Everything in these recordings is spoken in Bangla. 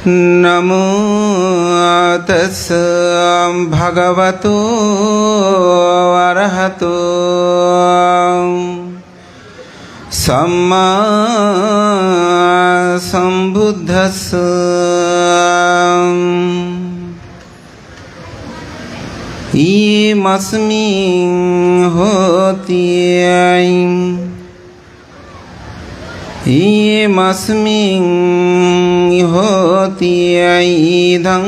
नमो तस्सै भगवतो अरहतो सम्मा सम्बुद्धस्स। ईमस्मिन् होति ईमस्मिन् होति इदं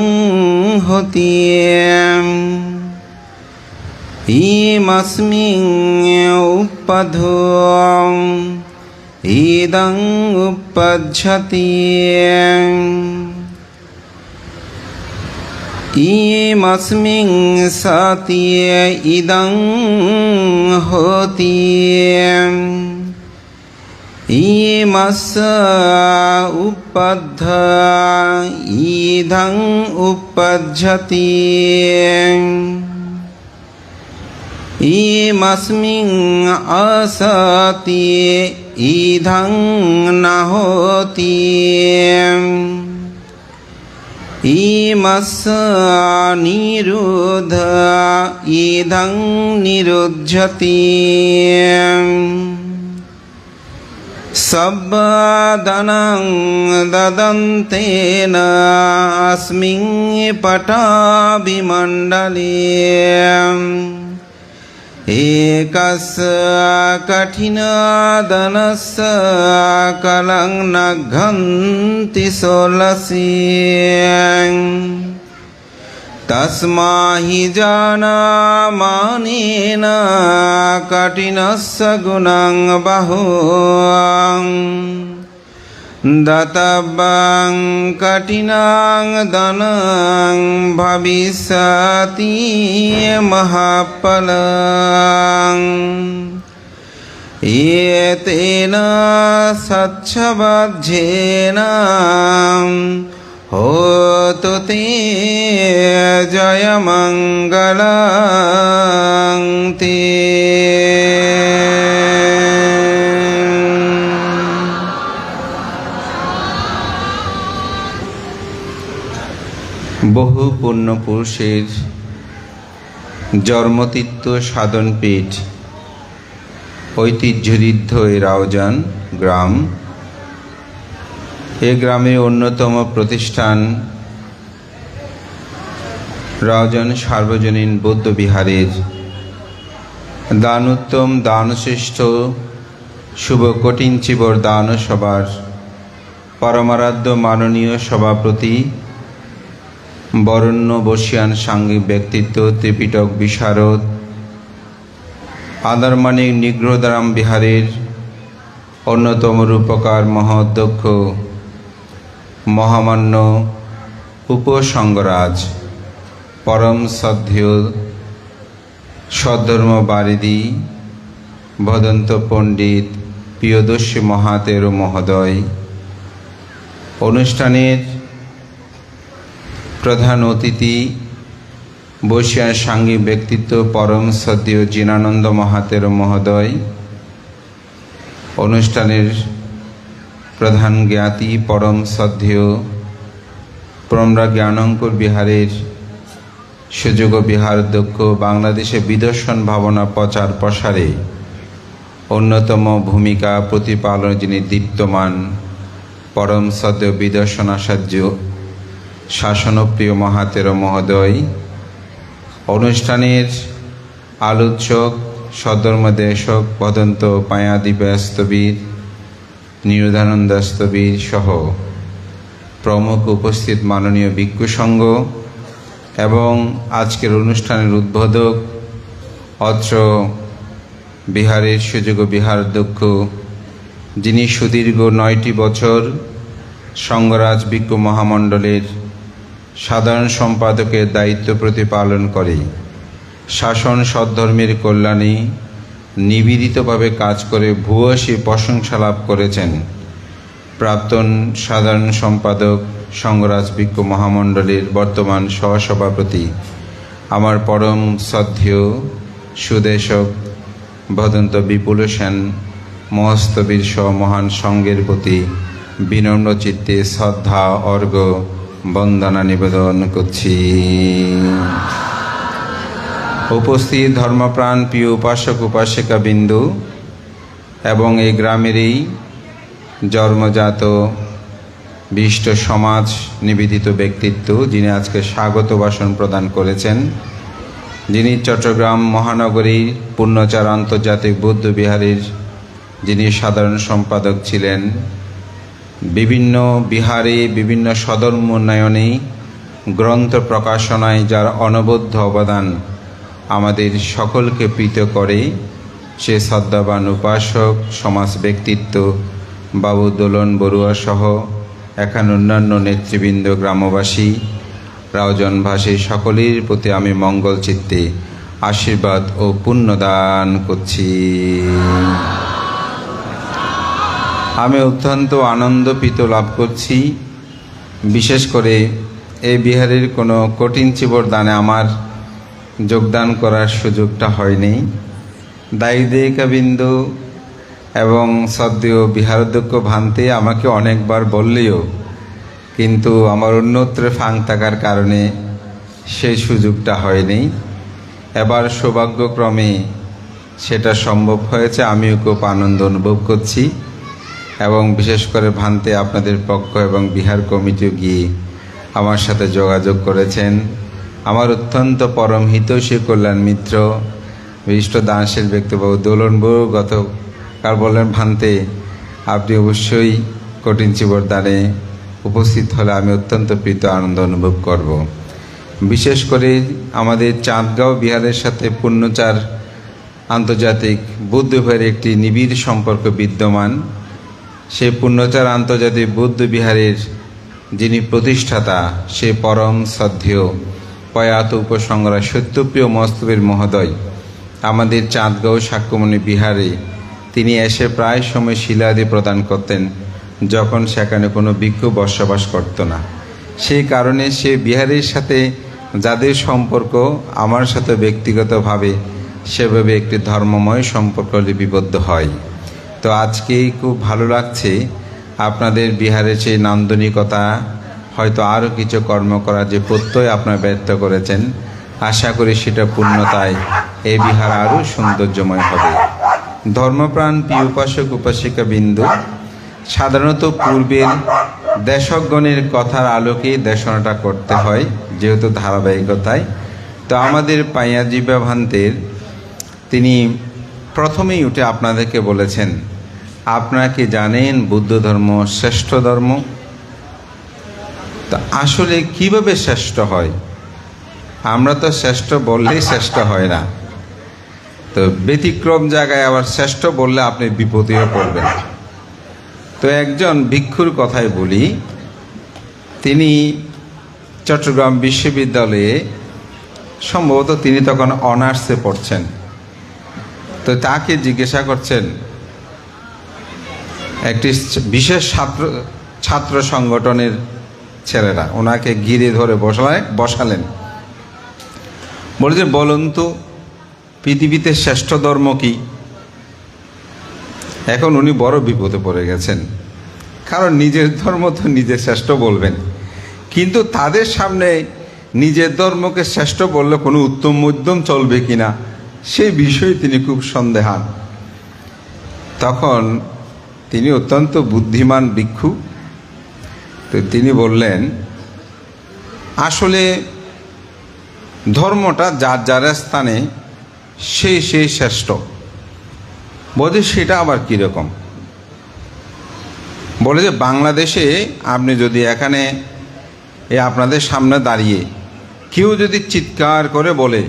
होति ईमस्मिन् उपद्धो इदं उपज्जति ईमस्मिन् सति इदं होति ईमस्य उपद्ध इदं उपज्जति ईमस्मिन् असति इदं न होति ईमस्य निरुद्ध इदं निरुध्यति सब्बदनं ददन्तेन अस्मिन् पटाभिमण्डले एकस्य कठिनदनस्य कलं न घन्ति षोलशी तस्मा हि जानामानेन कठिनस्य गुणं बहुं दतव्यं कठिनं दनं भविष्यति महाफलम् एतेन सच्छवज्झेन होतु ते जयमङ्गलं ते। বহু পুণ্যপুরুষের জন্মতীর্থ সাধনপীঠ ঐতিহ্যঋদ্ধ এ রাউজান গ্রাম। এ গ্রামের অন্যতম প্রতিষ্ঠান রাউজান সার্বজনীন বৌদ্ধবিহারের দানোত্তম দানশ্রেষ্ঠ শুভ কঠিন চিবর দান সভার পরমারাধ্য মাননীয় সভাপতি বরেণ্য বর্ষীয়ান সাংঘিক ব্যক্তিত্ব ত্রিপিটক বিশারদ আদারমানিক নিগ্রহধারাম বিহারের অন্যতম রূপকার মহাধ্যক্ষ মহামান্য উপসংঘরাজ পরম শ্রদ্ধেয় সদ্ধর্ম বারিধি ভদন্ত পণ্ডিত প্রিয়দর্শী মহাতের মহোদয়, অনুষ্ঠানের প্রধান অতিথি বর্ষীয়ান সাংঘিক ব্যক্তিত্ব পরম শ্রদ্ধেয় জিনানন্দ মহাতের মহোদয়, অনুষ্ঠানের প্রধান জ্ঞাতি পরম শ্রদ্ধেয় প্রমরা জ্ঞানঙ্কুর বিহারের সুযোগ্য বিহারাধ্যক্ষ, বাংলাদেশে বিদর্শন ভাবনা প্রচার প্রসারে অন্যতম ভূমিকা প্রতিপালন যিনি দীপ্তমান পরম শ্রদ্ধেয় বিদর্শনাচার্য শাসনপ্রিয় মহাতের মহোদয়, অনুষ্ঠানের আলোচক সধর্মদেশক ভদন্ত পায়াদিব্যস্তবীর নিরুধানন্দস্তবীর সহ প্রমুখ উপস্থিত মাননীয় ভিক্ষু সংঘ এবং আজকের অনুষ্ঠানের উদ্বোধক অত্র বিহারের সুযোগ্য বিহারাধ্যক্ষ যিনি সুদীর্ঘ 9টি বছর সংঘরাজ ভিক্ষু মহামণ্ডলের সাধারণ সম্পাদকের দায়িত্ব প্রতিপালন করে শাসন সদ্ধর্মের কল্যাণে নিবেদিতভাবে কাজ করে ভূয়সী প্রশংসা লাভ করেছেন প্রাক্তন সাধারণ সম্পাদক সংঘরাজ ভিক্ষু মহামণ্ডলের বর্তমান সহসভাপতি আমার পরম শ্রদ্ধেয় সুদেশক ভদন্ত বিপুল সেন মহস্তবীর সহ মহান সঙ্গের প্রতি বিনম্র চিত্তে শ্রদ্ধা অর্ঘ্য বন্দনা নিবেদন করছি। উপস্থিত ধর্মপ্রাণ প্রিয় উপাসক উপাসিকা বিন্দু এবং এই গ্রামেরই জন্মজাত বিশিষ্ট সমাজ নিবেদিত ব্যক্তিত্ব, যিনি আজকে স্বাগত ভাষণ প্রদান করেছেন, যিনি চট্টগ্রাম মহানগরী পূর্ণচার আন্তর্জাতিক বৌদ্ধ বিহারের যিনি সাধারণ সম্পাদক ছিলেন, বিভিন্ন বিহারে বিভিন্ন সধর্ম উন্নয়নে গ্রন্থ প্রকাশনায় যার অনবদ্য অবদান আমাদের সকলকে প্রীত করে, সে শ্রদ্ধাবান উপাসক সমাজ ব্যক্তিত্ব বাবু দোলন বড়ুয়া সহ এখানে অন্যান্য নেতৃবৃন্দ, গ্রামবাসী, রাউজানবাসী সকলের প্রতি আমি মঙ্গল চিত্তে আশীর্বাদ ও পুণ্যদান করছি। আমি অত্যন্ত আনন্দপিত লাভ করছি। বিশেষ করে এই বিহারের কোনো কঠিন চিবর দানে আমার যোগদান করার সুযোগটা হয়নি। দায়ী দেয়িকাবিন্দু এবং শ্রদ্ধেয় বিহারাধ্যক্ষ ভান্তে আমাকে অনেকবার বললেও কিন্তু আমার অন্যত্র ফাং থাকার কারণে সেই সুযোগটা হয়নি। এবার সৌভাগ্যক্রমে সেটা সম্ভব হয়েছে। আমিও খুব আনন্দ অনুভব করছি এবং বিশেষ করে ভান্তে আপনাদের পক্ষ এবং বিহার কমিটিও গিয়ে আমার সাথে যোগাযোগ করেছেন। আমার অত্যন্ত পরম হিতৈষী কল্যাণ মিত্র বিশিষ্ট দানশীল ব্যক্তিবাবু দোলনবাবু গতকাল বললেন, ভান্তে আপনি অবশ্যই কঠিন চিবর দানে উপস্থিত হলে আমি অত্যন্ত প্রীত আনন্দ অনুভব করব। বিশেষ করে আমাদের চাঁদগাঁও বিহারের সাথে পূর্ণচার আন্তর্জাতিক বৌদ্ধ বিহারের একটি নিবিড় সম্পর্ক বিদ্যমান। সেই পূর্ণচার আন্তর্জাতিক বৌদ্ধ বিহারের যিনি প্রতিষ্ঠাতা, সে পরম শ্রদ্ধেয় প্রয়াত উপসংগ্রহ সত্যপ্রিয় মস্তবীর মহোদয় আমাদের চাঁদগাঁও সাক্ষ্যমণি বিহারে তিনি এসে প্রায় সময় শিলাদি প্রদান করতেন, যখন সেখানে কোনো ভিক্ষু বসবাস করত না। সেই কারণে সে বিহারের সাথে যাদের সম্পর্ক আমার সাথে ব্যক্তিগতভাবে সেভাবে একটি ধর্মময় সম্পর্ক লিপিবদ্ধ হয়। তো আজকে খুব ভালো লাগছে, আপনাদের বিহারের সেই নান্দনিকতা, হয়তো আরও কিছু কর্ম করার যে প্রত্যয় আপনারা ব্যক্ত করেছেন, আশা করি সেটা পূর্ণতায় এই বিহার আরও সৌন্দর্যময় হবে। ধর্মপ্রাণ প্রিয় উপাসক উপাসিকা বিন্দু, সাধারণত পূর্বের দেশকগণের কথার আলোকেই দেশনাটা করতে হয় যেহেতু ধারাবাহিকতায়। তো আমাদের পাইয়াজিবা ভান্তের তিনি প্রথমেই উঠে আপনাদেরকে বলেছেন, আপনারা কি জানেন বুদ্ধ ধর্ম শ্রেষ্ঠ ধর্ম? তা আসলে কিভাবে শ্রেষ্ঠ হয়? আমরা তো শ্রেষ্ঠ বললেই শ্রেষ্ঠ হয় না, তো ব্যতিক্রম জায়গায় আবার শ্রেষ্ঠ বললে আপনি বিপদেও পড়বেন। তো একজন ভিক্ষুর কথাই বলি, তিনি চট্টগ্রাম বিশ্ববিদ্যালয়ে সম্ভবত তিনি তখন অনার্সে পড়ছেন। তো তাকে জিজ্ঞাসা করছেন, একটি বিশেষ ছাত্র সংগঠনের ছেলেরা ওনাকে ঘিরে ধরে বসালেন, বলে যে বলুন তো পৃথিবীতে শ্রেষ্ঠ ধর্ম কি? এখন উনি বড় বিপদে পড়ে গেছেন, কারণ নিজের ধর্ম তো নিজে শ্রেষ্ঠ বলবেন, কিন্তু তাদের সামনে নিজের ধর্মকে শ্রেষ্ঠ বললে কোনো উত্তম মধ্যম চলবে কিনা সেই বিষয়ে তিনি খুব সন্দেহান। তখন তিনি অত্যন্ত বুদ্ধিমান ভিক্ষু, তো তিনি বললেন, আসলে ধর্মটা যার যার স্থানে সেই শ্রেষ্ঠ। বলে সেটা আবার কীরকম? বলে যে বাংলাদেশে আপনি যদি এখানে আপনাদের সামনে দাঁড়িয়ে কেউ যদি চিৎকার করে বলে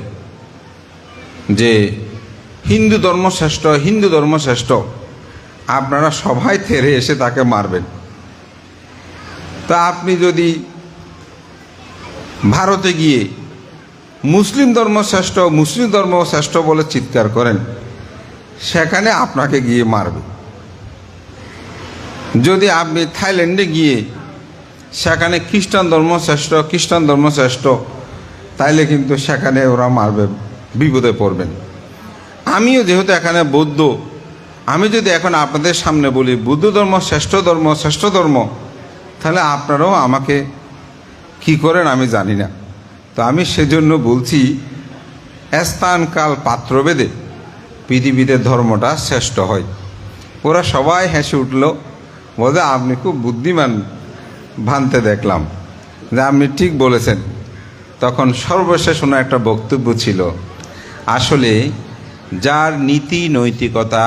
যে হিন্দু ধর্ম শ্রেষ্ঠ, হিন্দু ধর্ম শ্রেষ্ঠ, আপনারা সবাই থেরে এসে তাকে মারবেন। তা আপনি যদি ভারতে গিয়ে মুসলিম ধর্ম শ্রেষ্ঠ, মুসলিম ধর্ম শ্রেষ্ঠ বলে চিৎকার করেন, সেখানে আপনাকে গিয়ে মারবে। যদি আপনি থাইল্যান্ডে গিয়ে সেখানে খ্রিস্টান ধর্ম শ্রেষ্ঠ, খ্রিস্টান ধর্ম শ্রেষ্ঠ, তাইলে কিন্তু সেখানে ওরা মারবে, বিপদে পড়বেন। আমিও যেহেতু এখানে বৌদ্ধ, আমি যদি এখন আপনাদের সামনে বলি বুদ্ধ ধর্ম শ্রেষ্ঠ ধর্ম, শ্রেষ্ঠ ধর্ম, তাহলে আপনারাও আমাকে কি করেন আমি জানি না। তো আমি সেজন্য বলছি, স্থান কাল পাত্রভেদে পৃথিবীতে ধর্মটা শ্রেষ্ঠ হয়। ওরা সবাই হেসে উঠল, বলে আপনি খুব বুদ্ধিমান ভানতে দেখলাম, যে আপনি ঠিক বলেছেন। তখন সর্বশেষ ওনার একটা বক্তব্য ছিল, আসলে যার নীতি নৈতিকতা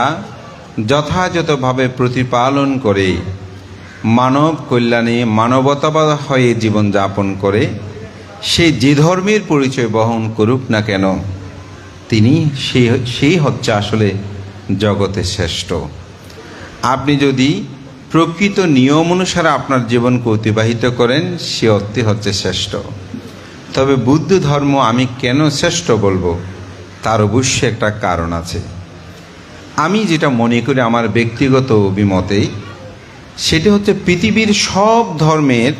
যথাযথভাবে প্রতিপালন করে মানব কল্যাণে মানবতাবাদ হয়ে জীবনযাপন করে, সে যে ধর্মের পরিচয় বহন করুক না কেন, তিনি সেই হচ্ছে আসলে জগতের শ্রেষ্ঠ। আপনি যদি প্রকৃত নিয়ম অনুসারে আপনার জীবনকে অতিবাহিত করেন, সে অর্থে হচ্ছে শ্রেষ্ঠ। তবে বুদ্ধ ধর্ম আমি কেন শ্রেষ্ঠ বলবো, তার অবশ্যই একটা কারণ আছে। আমি যেটা মনে করি আমার ব্যক্তিগত অভিমতে, সেটা হচ্ছে পৃথিবীর সব ধর্মের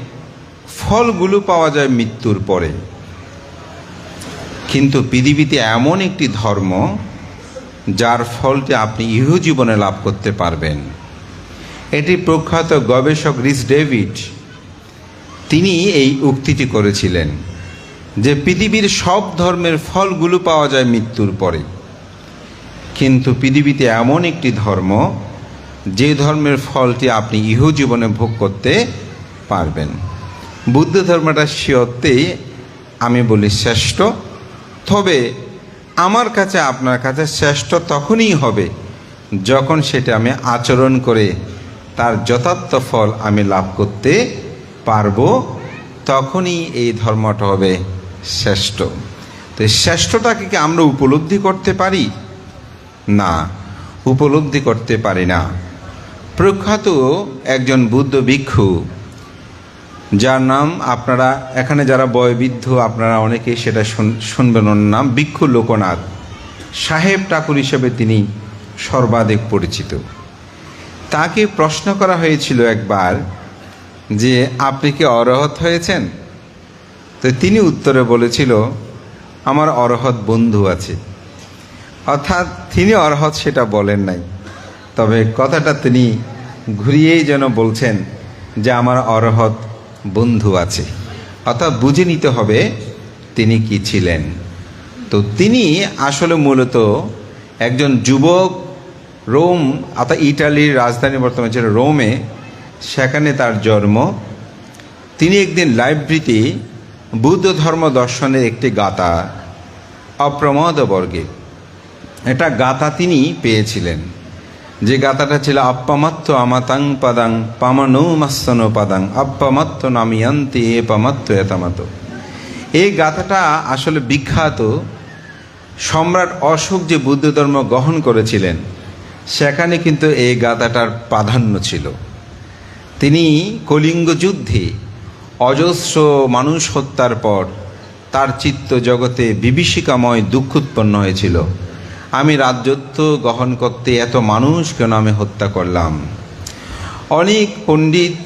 ফলগুলো পাওয়া যায় মৃত্যুর পরে, কিন্তু পৃথিবীতে এমন একটি ধর্ম যার ফলটি আপনি ইহজীবনে লাভ করতে পারবেন। এটি প্রখ্যাত গবেষক রিস ডেভিড তিনি এই উক্তিটি করেছিলেন যে পৃথিবীর সব ধর্মের ফলগুলো পাওয়া যায় মৃত্যুর পরে, কিন্তু পৃথিবীতে এমন একটি ধর্ম যে ধর্মের ফলটি আপনি ইহজীবনে ভোগ করতে পারবেন। বুদ্ধ ধর্মটা সে অর্থেই আমি বলি শ্রেষ্ঠ। তবে আমার কাছে আপনার কাছে শ্রেষ্ঠ তখনই হবে যখন সেটা আমি আচরণ করে তার যথার্থ ফল আমি লাভ করতে পারবো, তখনই এই ধর্মটা হবে শ্রেষ্ঠ। তো শ্রেষ্ঠটাকে কি আমরা উপলব্ধি করতে পারি? না, উপলব্ধি করতে পারি না। প্রখ্যাত একজন বুদ্ধ ভিক্ষু, যার নাম আপনারা এখানে যারা বয়োবৃদ্ধ আপনারা অনেকেই সেটা শুনবেন, ওর নাম ভিক্ষু লোকনাথ সাহেব ঠাকুর হিসেবে তিনি সর্বাধিক পরিচিত। তাকে প্রশ্ন করা হয়েছিল একবার যে আপনি কি অরহত হয়েছেন? তো তিনি উত্তরে বলেছিল, আমার অরহত বন্ধু আছে। অর্থাৎ তিনি অরহত সেটা বলেন নাই, তবে কথাটা তিনি ঘুরিয়েই যেন বলছেন যে আমার অরহত বন্ধু আছে। অর্থাৎ বুঝে নিতে হবে তিনি কি ছিলেন। তো তিনি আসলে মূলত একজন যুবক, রোম অর্থাৎ ইটালির রাজধানী বর্তমানে ছিল রোমে, সেখানে তার জন্ম। তিনি একদিন লাইব্রেরিতে বুদ্ধ ধর্ম দর্শনের একটি গাথা অপ্রমদ বর্গে এটা গাথা তিনি পেয়েছিলেন, যে গাথাটা ছিল আপ্পামাত্র আমাতাং পাদাং পামানো মাস্তন পাদাং আপ্পামাত্র নামিয়ান্তি এ পামাত্র এতামাত। এই গাথাটা আসলে বিখ্যাত। সম্রাট অশোক যে বুদ্ধ ধর্ম গ্রহণ করেছিলেন, সেখানে কিন্তু এই গাথাটার প্রাধান্য ছিল। তিনি কলিঙ্গ যুদ্ধে অজস্র মানুষ হত্যার পর তার চিত্ত জগতে বিভীষিকাময় দুঃখ উৎপন্ন হয়েছিল। আমি রাজত্ব গ্রহণ করতে এত মানুষ কেন আমি হত্যা করলাম? অনেক পণ্ডিত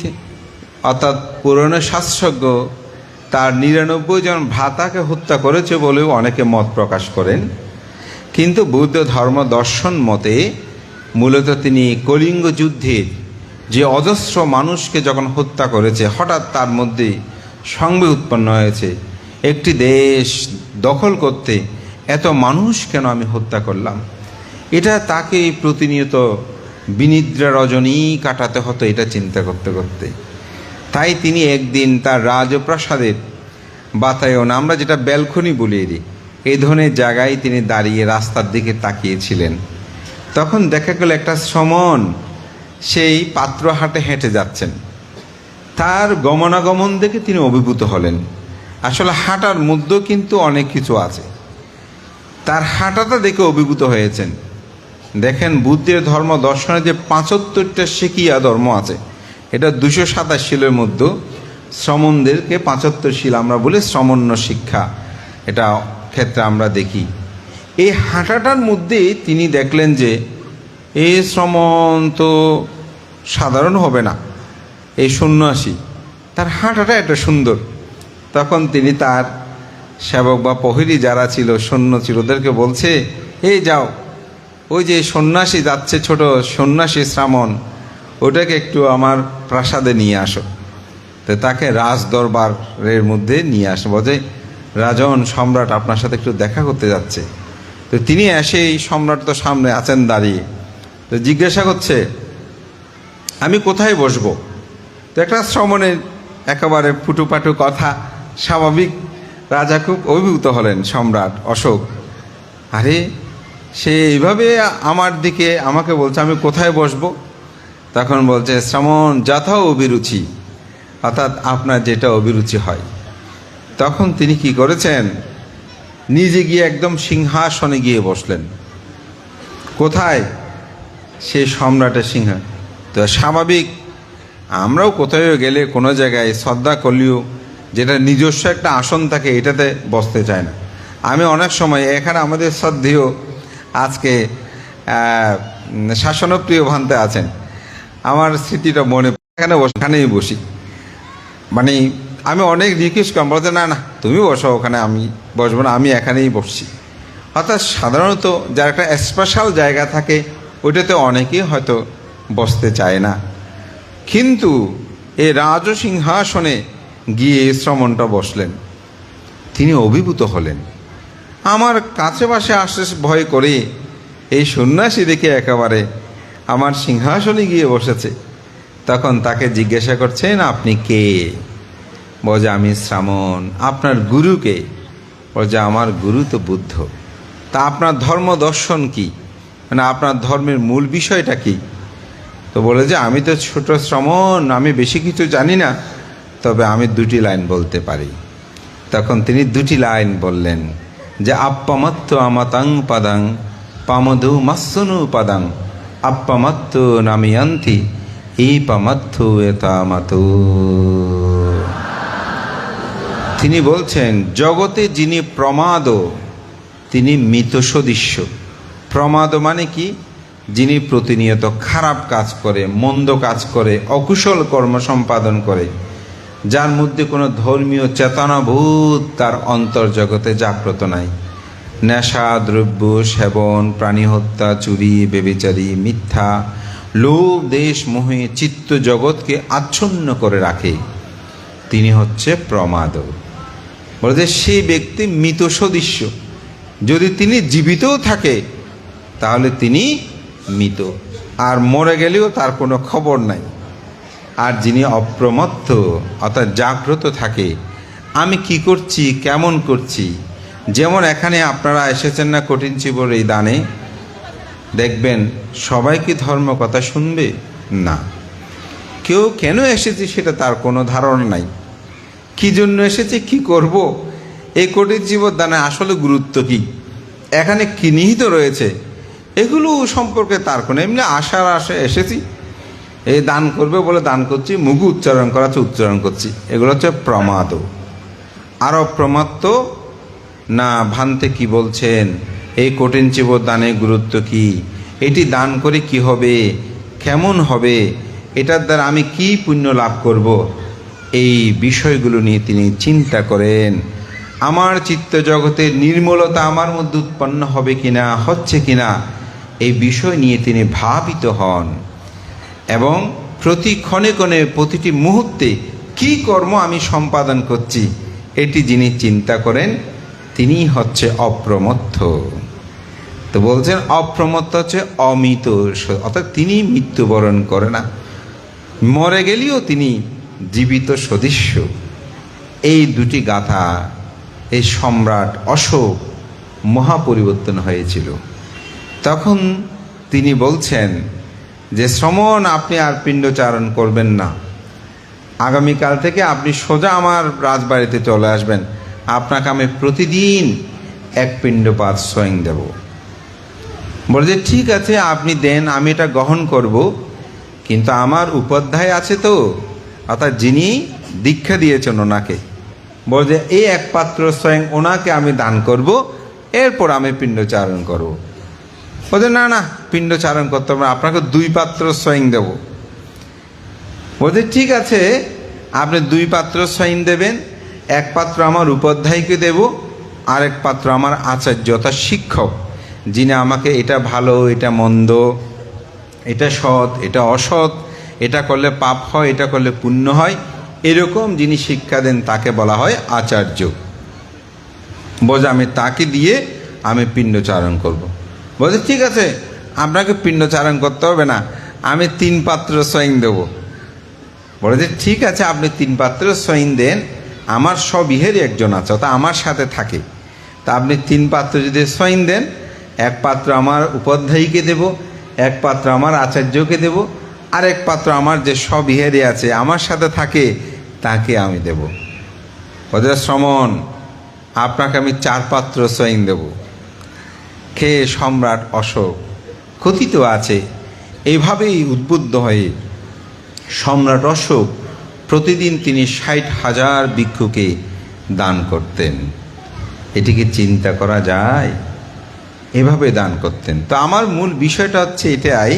অর্থাৎ পুরনো শাস্ত্রজ্ঞ তার 99 জন ভ্রাতাকে হত্যা করেছে বলেও অনেকে মত প্রকাশ করেন, কিন্তু বৌদ্ধ ধর্ম দর্শন মতে মূলত তিনি কলিঙ্গ যুদ্ধে যে অজস্র মানুষকে যখন হত্যা করেছে, হঠাৎ তার মধ্যে সংবেগ উৎপন্ন হয়েছে, একটি দেশ দখল করতে এত মানুষ কেন আমি হত্যা করলাম। এটা তাকে প্রতিনিয়ত বিনিদ্রা রজনী কাটাতে হতো এটা চিন্তা করতে করতে। তাই তিনি একদিন তার রাজপ্রাসাদের বাতায়ন, আমরা যেটা ব্যালকনি বলিয়ে দিই, এই ধরনের জায়গায় তিনি দাঁড়িয়ে রাস্তার দিকে তাকিয়েছিলেন। তখন দেখা গেল একটা শ্রমণ সেই পাত্রহাটে হেঁটে যাচ্ছেন। তার গমনাগমন দেখে তিনি অভিভূত হলেন। আসলে হাঁটার মধ্যেও কিন্তু অনেক কিছু আছে, তার হাঁটাটা দেখে অভিভূত হয়েছেন। দেখেন বুদ্ধের ধর্ম দর্শনে যে 75টা শিখিয়া ধর্ম আছে, এটা 227 শিলের মধ্যে শ্রমণদেরকে 75 শিল আমরা বলি শ্রমণ্য শিক্ষা, এটা ক্ষেত্রে আমরা দেখি। এই হাঁটাটার মধ্যে তিনি দেখলেন যে এই শ্রমণ তো সাধারণ হবে না, এই সন্ন্যাসী, তার হাঁটাটা এত সুন্দর। তখন তিনি তার সেবক বা প্রহরী যারা ছিল, সৈন্য ছিল, ওদেরকে বলছে, এই যাও, ওই যে সন্ন্যাসী যাচ্ছে, ছোট সন্ন্যাসী শ্রামণ, ওটাকে একটু আমার প্রাসাদে নিয়ে আসো। তো তাকে রাজ দরবারের মধ্যে নিয়ে আসে, বলে রাজন সম্রাট আপনার সাথে একটু দেখা করতে যাচ্ছে। তো তিনি এসে এই সম্রাট তো সামনে আছেন দাঁড়িয়ে, তো জিজ্ঞাসা করছে আমি কোথায় বসবো। তো একটা শ্রমণের একেবারে ফুটুপাটু কথা, স্বাভাবিক। রাজা খুব অভিভূত হলেন, সম্রাট অশোক। আরে সে এইভাবে আমার দিকে আমাকে বলছে আমি কোথায় বসবো। তখন বলছে শ্রমণ যথা অভিরুচি, অর্থাৎ আপনার যেটা অভিরুচি হয়। তখন তিনি কি করেছেন, নিজে গিয়ে একদম সিংহাসনে গিয়ে বসলেন। কোথায়? সে সম্রাটের সিংহাসন। তো স্বাভাবিক, আমরাও কোথাও গেলে কোনো জায়গায় শ্রদ্ধা করলেও যেটা নিজস্ব একটা আসন থাকে এটাতে বসতে চায় না। আমি অনেক সময় এখানে আমাদের শ্রদ্ধেয় আজকে শাসনপ্রিয় ভান্তে আছেন, আমার স্মৃতিটা মনে এখানে এখানেই বসি। মানে আমি অনেক রিকোয়েস্ট করলাম, বলতে না না তুমি বসো ওখানে, আমি বসবো না, আমি এখানেই বসছি। অর্থাৎ সাধারণত যার একটা স্পেশাল জায়গা থাকে ওইটাতে অনেকেই হয়তো বসতে চায় না, কিন্তু এই রাজসিংহাসনে গিয়ে শ্রমণটা বসলেন। তিনি অভিভূত হলেন, আমার কাছে পাশে আসতে ভয় করে এই সন্ন্যাসী দেখে একেবারে আমার সিংহাসনে গিয়ে বসেছে। তখন তাকে জিজ্ঞাসা করছেন আপনি কে? বলে আমি শ্রামণ। আপনার গুরুকে? বলে আমার গুরু তো বুদ্ধ। তা আপনার ধর্ম দর্শন কি, মানে আপনার ধর্মের মূল বিষয়টা কি? তো বলে যে আমি তো ছোট শ্রমণ, আমি বেশি কিছু জানি না, তবে আমি দুটি লাইন বলতে পারি। তখন তিনি দুটি লাইন বললেন যে আপ্পামাত্ত আমাতাং পাদাং পামধু মাসনু পাদাং আপ্পামাত্ত নামিয়ান্তি এই পামাত্থ এতামাত। তিনি বলছেন জগতে যিনি প্রমাদ তিনি মৃত সদৃশ্য। প্রমাদ মানে কি? যিনি প্রতিনিয়ত খারাপ কাজ করে, মন্দ কাজ করে, অকুশল কর্ম সম্পাদন করে, যার মধ্যে কোনো ধর্মীয় চেতনাবোধ তার অন্তর্জগতে জাগ্রত নাই। নেশা দ্রব্য সেবন, প্রাণী হত্যা, চুরি, বেবিচারী, মিথ্যা, লোভ, দেশ, মোহে চিত্ত জগৎকে আচ্ছন্ন করে রাখে, তিনি হচ্ছে প্রমাদ। বলে সেই ব্যক্তি মৃত সদৃশ্য। যদি তিনি জীবিতও থাকে তাহলে তিনি মৃত, আর মরে গেলেও তার কোনো খবর নাই। আর যিনি অপ্রমত্ত অর্থাৎ জাগ্রত থাকে, আমি কি করছি, কেমন করছি। যেমন এখানে আপনারা এসেছেন না কঠিন চিবর এই দানে, দেখবেন সবাই কি ধর্ম কথা শুনবে? না। কেউ কেন এসেছে সেটা তার কোনো ধারণা নাই, কি জন্য এসেছে, কি করব। এই কঠিন চিবর দানে আসলে গুরুত্ব কি, এখানে কি নিহিত রয়েছে, এগুলো সম্পর্কে তার কোনো এমনি আশার আশা এসেছি, এই দান করবে বলে দান করছি, মুখ উচ্চারণ করাচ্ছে উচ্চারণ করছি, এগুলো হচ্ছে প্রমাদ। আর অপ্রমাত্ত না ভান্তে কি বলছেন, এই কঠিন চিবর দানের গুরুত্ব কি, এটি দান করে কি হবে, কেমন হবে, এটার দ্বারা আমি কি পুণ্য লাভ করব, এই বিষয়গুলো নিয়ে তিনি চিন্তা করেন। আমার চিত্ত জগতের নির্মলতা আমার মধ্যে উৎপন্ন হবে কিনা, হচ্ছে কিনা, এই বিষয় নিয়ে তিনি ভাবিত হন। এবং প্রতি ক্ষণে ক্ষণে প্রতিটি মুহূর্তে কি কর্ম আমি সম্পাদন করছি এটি যিনি চিন্তা করেন তিনি হচ্ছে অপ্রমত্ত। তো বলছেন অপ্রমত্ত হচ্ছে অমৃত, অর্থাৎ তিনি মৃত্যুবরণ করে না, মরে গেলেও তিনি জীবিত সদৃশ্য। এই দুটি গাথা এই সম্রাট অশোক মহাপরিবর্তন হয়েছিল। তখন তিনি বলছেন যে শ্রমণ আপনি আর পিণ্ডচারণ করবেন না, আগামীকাল থেকে আপনি সোজা আমার রাজবাড়িতে চলে আসবেন, আপনাকে আমি প্রতিদিন এক পিণ্ডপাত স্বয়ং দেব। বলে যে ঠিক আছে আপনি দেন, আমি এটা গ্রহণ করব, কিন্তু আমার উপাধ্যায় আছে তো, অর্থাৎ যিনি দীক্ষা দিয়েছেন ওনাকে, বলে যে এই এক পাত্র স্বয়ং ওনাকে আমি দান করব, এরপর আমি পিণ্ডচারণ করব। বলছে না না পিণ্ডচারণ করতে হবে, আপনাকে 2 পাত্র স্বয়ং দেব। বলছে ঠিক আছে আপনি 2 পাত্র স্বয়ং দেবেন, এক পাত্র আমার উপাধ্যায়কে দেব, আরেক পাত্র আমার আচার্য অর্থাৎ শিক্ষক, যিনি আমাকে এটা ভালো, এটা মন্দ, এটা সৎ, এটা অসৎ, এটা করলে পাপ হয়, এটা করলে পুণ্য হয়, এরকম যিনি শিক্ষা দেন তাকে বলা হয় আচার্য। বলছে আমি তাকে দিয়ে আমি পিণ্ডচারণ করব। বলছে ঠিক আছে, আপনাকে পিণ্ডচারণ করতে হবে না, আমি 3 পাত্র সইন দেবো। বলে যে ঠিক আছে, আপনি 3 পাত্র সইন দেন, আমার স্ববিহেরই একজন আছে, তা আমার সাথে থাকে, তা আপনি 3 পাত্র যদি সইন দেন, 1 পাত্র আমার উপাধ্যায়ীকে দেব, 1 পাত্র আমার আচার্যকে দেব, আর 1 পাত্র আমার যে স্ববিহেরী আছে আমার সাথে থাকে তাকে আমি দেব। বলে শ্রমণ, আপনাকে আমি 4 পাত্র সইন দেব। খেয়ে সম্রাট অশোক, কথিত আছে এইভাবেই উদ্বুদ্ধ হয়ে সম্রাট অশোক প্রতিদিন তিনি 60,000 ভিক্ষুকে দান করতেন। এটিকে চিন্তা করা যায়? এভাবে দান করতেন। তো আমার মূল বিষয়টা হচ্ছে এটাই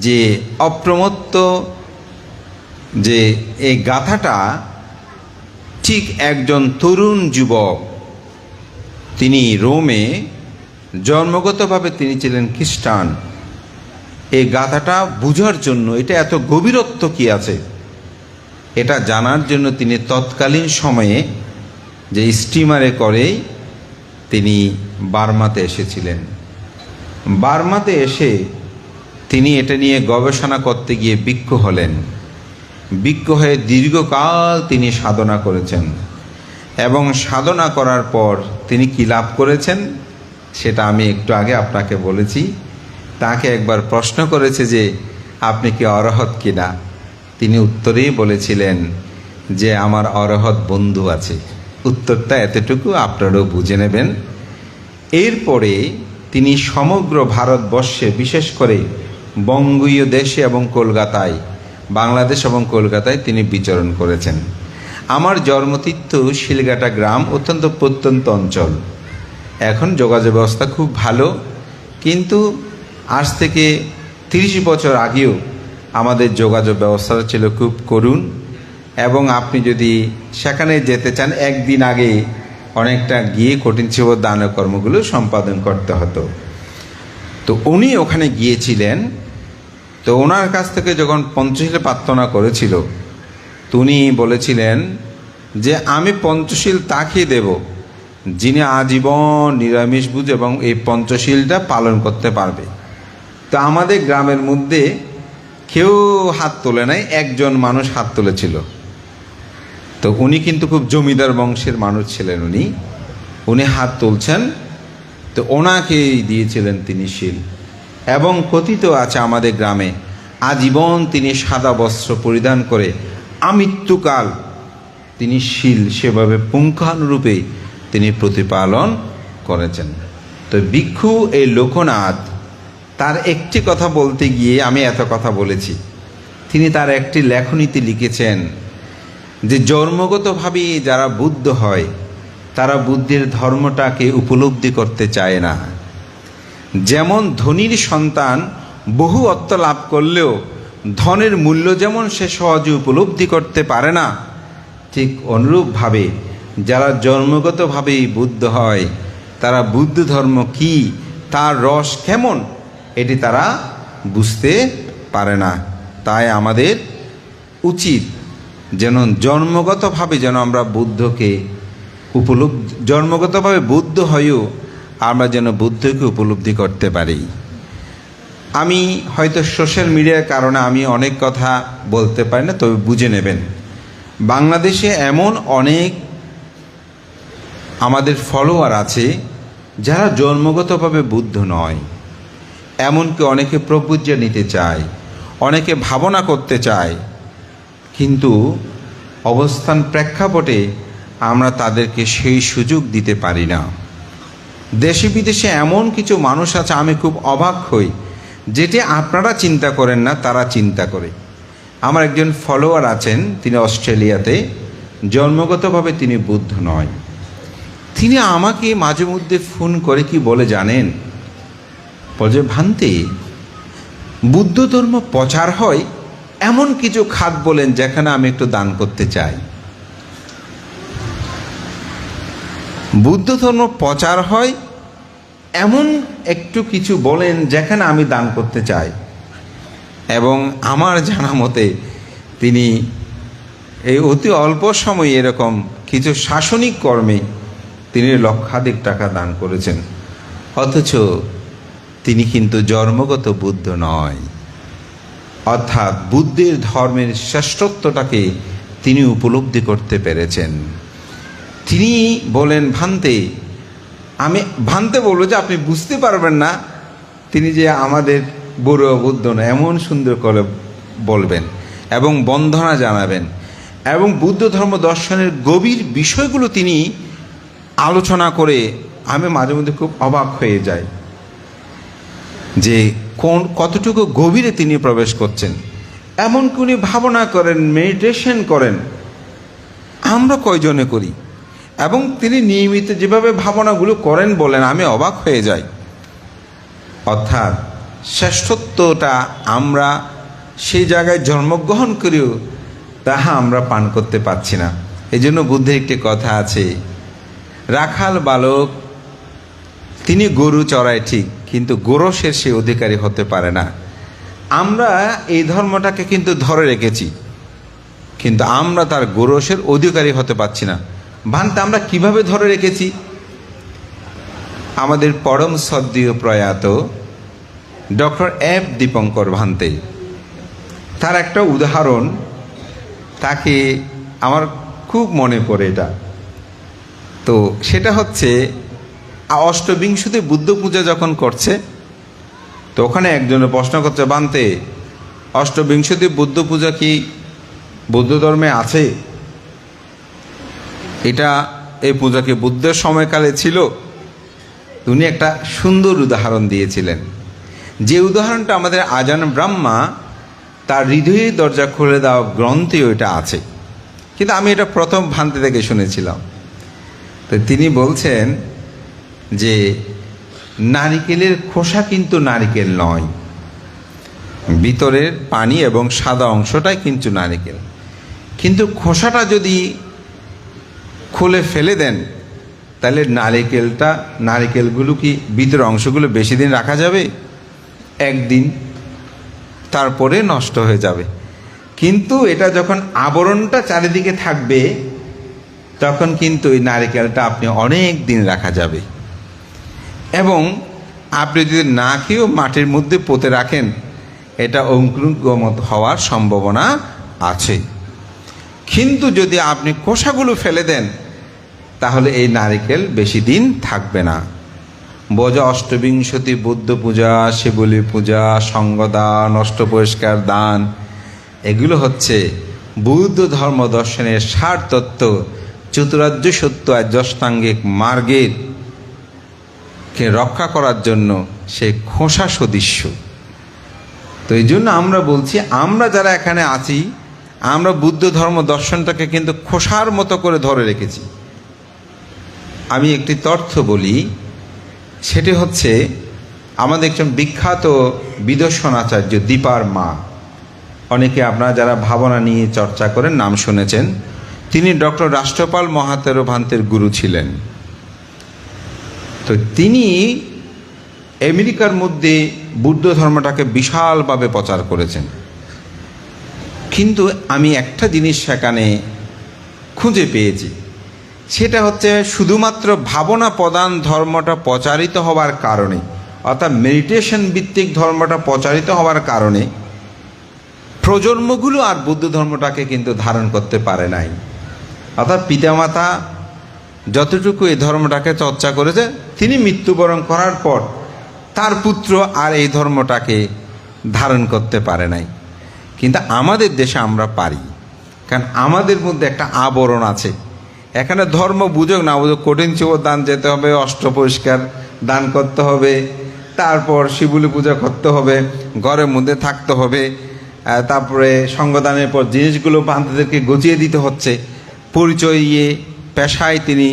যে অপ্রমত্ত যে এই গাথাটা ঠিক একজন তরুণ যুবক, তিনি রোমে জন্মগতভাবে তিনি ছিলেন খ্রিস্টান, এই গাথাটা বুঝার জন্য, এটা এত গভীরত্ব কি আছে এটা জানার জন্য তিনি তৎকালীন সময়ে যে স্টিমারে করেই তিনি বার্মাতে এসেছিলেন। বার্মাতে এসে তিনি এটা নিয়ে গবেষণা করতে গিয়ে ভিক্ষু হলেন। ভিক্ষু হয়ে দীর্ঘকাল তিনি সাধনা করেছেন, এবং সাধনা করার পর তিনি কি লাভ করেছেন সেটা আমি একটু আগে আপনাকে বলেছি। তাকে একবার প্রশ্ন করেছে যে আপনি কি অরহত কিনা, তিনি উত্তরেই বলেছিলেন যে আমার অরহত বন্ধু আছে। উত্তরটা এতটুকু, আপনারাও বুঝে নেবেন। এরপরে তিনি সমগ্র ভারতবর্ষে, বিশেষ করে বঙ্গীয় দেশে এবং কলকাতায়, বাংলাদেশ এবং কলকাতায় তিনি বিচরণ করেছেন। আমার জন্মতীর্থ শিলঘাটা গ্রাম অত্যন্ত প্রত্যন্ত অঞ্চল। এখন যোগাযোগ ব্যবস্থা খুব ভালো, কিন্তু আজ থেকে 30 বছর আগেও আমাদের যোগাযোগ ব্যবস্থা ছিল খুব করুণ, এবং আপনি যদি সেখানে যেতে চান একদিন আগে অনেকটা গিয়ে কঠিন ছিল দান কর্মগুলো সম্পাদন করতে হতো। তো উনি ওখানে গিয়েছিলেন। তো ওনার কাছ থেকে যখন পঞ্চশীল প্রার্থনা করেছিল, তো উনি বলেছিলেন যে আমি পঞ্চশীল তাকে দেব যিনি আজীবন নিরামিষভোজী এবং এই পঞ্চশীলটা পালন করতে পারবে। তো আমাদের গ্রামের মধ্যে কেউ হাত তোলে নাই, একজন মানুষ হাত তুলেছিল। তো উনি কিন্তু খুব জমিদার বংশের মানুষ ছিলেন, উনি হাত তুলছেন। তো ওনাকেই দিয়েছিলেন তিনি শীল, এবং কথিত আছে আমাদের গ্রামে আজীবন তিনি সাদা বস্ত্র পরিধান করে আমৃত্যুকাল তিনি শীল সেভাবে পুঙ্খানুরূপে তিনি প্রতিপালন করেছেন। তো ভিক্ষু এই লোকনাথ তার একটি কথা বলতে গিয়ে আমি এত কথা বলেছি। তিনি তার একটি লেখনীতে লিখেছেন যে জন্মগতভাবে যারা বুদ্ধ হয় তারা বুদ্ধির ধর্মটাকে উপলব্ধি করতে চায় না। যেমন ধনীর সন্তান বহু অর্থ লাভ করলেও ধনের মূল্য যেমন সে সহজে উপলব্ধি করতে পারে না, ঠিক অনুরূপভাবে যারা জন্মগতভাবেই বুদ্ধ হয় তারা বুদ্ধ ধর্ম কি, তার রস কেমন, এটি তারা বুঝতে পারে না। তাই আমাদের উচিত যেন জন্মগতভাবে যেন আমরা বুদ্ধকে জন্মগতভাবে বুদ্ধ হয়েও আমরা যেন বুদ্ধকে উপলব্ধি করতে পারি। আমি হয়তো সোশ্যাল মিডিয়ার কারণে আমি অনেক কথা বলতে পারি না, তবে বুঝে নেবেন বাংলাদেশে এমন অনেক আমাদের ফলোয়ার আছে যারা জন্মগতভাবে বুদ্ধ নয়। এমনকি অনেকে প্রপূজ্য নিতে চায়, অনেকে ভাবনা করতে চায়, কিন্তু অবস্থান প্রেক্ষাপটে আমরা তাদেরকে সেই সুযোগ দিতে পারি না। দেশে বিদেশে এমন কিছু মানুষ আছে, আমি খুব অবাক হই, যেটি আপনারা চিন্তা করেন না তারা চিন্তা করে। আমার একজন ফলোয়ার আছেন, তিনি অস্ট্রেলিয়াতে, জন্মগতভাবে তিনি বুদ্ধ নয়। তিনি আমাকে মাঝে মধ্যে ফোন করে কি বলে জানেন, বলে ভান্তে বুদ্ধ ধর্ম প্রচার হয় এমন কিছু খাত বলেন যেখানে আমি একটু দান করতে চাই। বুদ্ধ ধর্ম প্রচার হয় এমন একটু কিছু বলেন যেখানে আমি দান করতে চাই। এবং আমার জানা মতে তিনি এই অতি অল্প সময়ে এরকম কিছু শাসনিক কর্মে তিনি লক্ষাধিক টাকা দান করেছেন, অথচ তিনি কিন্তু জন্মগত বুদ্ধ নয়। অর্থাৎ বুদ্ধের ধর্মের শ্রেষ্ঠত্বটাকে তিনি উপলব্ধি করতে পেরেছেন। তিনি বলেন ভান্তে, আমি ভান্তে বলবো যে আপনি বুঝতে পারবেন না তিনি যে আমাদের বড় বুদ্ধ না, এমন সুন্দর করে বলবেন এবং বন্দনা জানাবেন এবং বুদ্ধ ধর্ম দর্শনের গভীর বিষয়গুলো তিনি আলোচনা করে আমি মাঝে মধ্যে খুব অবাক হয়ে যাই যে কতটুকু গভীরে তিনি প্রবেশ করছেন। এমনকি উনি ভাবনা করেন, মেডিটেশন করেন, আমরা কয়জনে করি, এবং তিনি নিয়মিত যেভাবে ভাবনাগুলো করেন বলেন আমি অবাক হয়ে যাই। অর্থাৎ শ্রেষ্ঠত্বটা আমরা সেই জায়গায় জন্মগ্রহণ করেও তাহা আমরা পান করতে পারছি না। এই জন্য বুদ্ধের একটি কথা আছে, রাখাল বালক তিনি গরু চড়ায় ঠিক, কিন্তু গোরসের সে অধিকারী হতে পারে না। আমরা এই ধর্মটাকে কিন্তু ধরে রেখেছি, কিন্তু আমরা তার গোরসের অধিকারী হতে পারছি না। ভান্তে আমরা কিভাবে ধরে রেখেছি? আমাদের পরম শ্রদ্ধেয় প্রয়াত ডক্টর এফ দীপঙ্কর ভান্তে, তার একটা উদাহরণ তাকে আমার খুব মনে পড়ে এটা। তো সেটা হচ্ছে অষ্টবিংশতি বুদ্ধ পূজা যখন করছে, তো ওখানে একজনে প্রশ্ন করছে, ভান্তে অষ্টবিংশতি বুদ্ধ পূজা কি বৌদ্ধ ধর্মে আছে? এটা এই পূজা কি বুদ্ধের সময়কালে ছিল? উনি একটা সুন্দর উদাহরণ দিয়েছিলেন, যে উদাহরণটা আমাদের আজান ব্রহ্মা তার হৃদয়ের দরজা খুলে দেওয়া গ্রন্থে ওইটা আছে, কিন্তু আমি এটা প্রথম ভান্তে থেকে শুনেছিলাম। তো তিনি বলছেন যে নারিকেলের খোসা কিন্তু নারিকেল নয়, ভিতরের পানি এবং সাদা অংশটাই কিন্তু নারিকেল। কিন্তু খোসাটা যদি খুলে ফেলে দেন তাহলে নারিকেলগুলো কি ভিতরের অংশগুলো বেশি দিন রাখা যাবে? একদিন, তারপরে নষ্ট হয়ে যাবে। কিন্তু এটা যখন আবরণটা চারিদিকে থাকবে তখন কিন্তু এই নারিকেলটা আপনি অনেক দিন রাখা যাবে। এবং আপনি যদি না খেয়েও মাটির মধ্যে পুঁতে রাখেন, এটা অঙ্কুরোদ্গম হওয়ার সম্ভাবনা আছে। কিন্তু যদি আপনি খোসাগুলো ফেলে দেন তাহলে এই নারিকেল বেশি দিন থাকবে না। বোঝা অষ্টবিংশতি বুদ্ধ পূজা, শিবলি পূজা, সঙ্গদান, অষ্টপরিষ্কার দান, এগুলো হচ্ছে বৌদ্ধ ধর্ম দর্শনের সার তত্ত্ব, চতুরার্য সত্য আর অষ্টাঙ্গিক মার্গের কে রক্ষা করার জন্য সে খোসা সদৃশ্য। তো এই জন্য আমরা বলছি, আমরা যারা এখানে আছি আমরা বুদ্ধ ধর্ম দর্শনটাকে কিন্তু খোসার মতো করে ধরে রেখেছি। আমি একটি তথ্য বলি, সেটি হচ্ছে আমাদের একজন বিখ্যাত বিদর্শন আচার্য দীপার মা, অনেকে আপনারা যারা ভাবনা নিয়ে চর্চা করেন নাম শুনেছেন, তিনি ডক্টর রাষ্ট্রপাল মহাতেরো ভান্তের গুরু ছিলেন। তো তিনি আমেরিকার মধ্যে বুদ্ধ ধর্মটাকে বিশালভাবে প্রচার করেছেন। কিন্তু আমি একটা জিনিস সেখানে খুঁজে পেয়েছি, সেটা হচ্ছে শুধুমাত্র ভাবনা প্রধান ধর্মটা প্রচারিত হওয়ার কারণে, অর্থাৎ মেডিটেশন ভিত্তিক ধর্মটা প্রচারিত হওয়ার কারণে প্রজন্মগুলো আর বুদ্ধ ধর্মটাকে কিন্তু ধারণ করতে পারে নাই। অর্থাৎ পিতামাতা যতটুকু এই ধর্মটাকে চর্চা করেছে, তিনি মৃত্যুবরণ করার পর তার পুত্র আর এই ধর্মটাকে ধারণ করতে পারে নাই। কিন্তু আমাদের দেশে আমরা পারি, কারণ আমাদের মধ্যে একটা আবরণ আছে। এখানে ধর্ম বুঝুক না বুঝুক, কঠিন চিবর দান যেতে হবে, অষ্টপরিষ্কার দান করতে হবে, তারপর শিবলি পূজা করতে হবে, ঘরের মধ্যে থাকতে হবে, তারপরে সঙ্গদানের পর জিনিসগুলো পান্তাদেরকে গজিয়ে দিতে হচ্ছে। পরিচয় পেশায় তিনি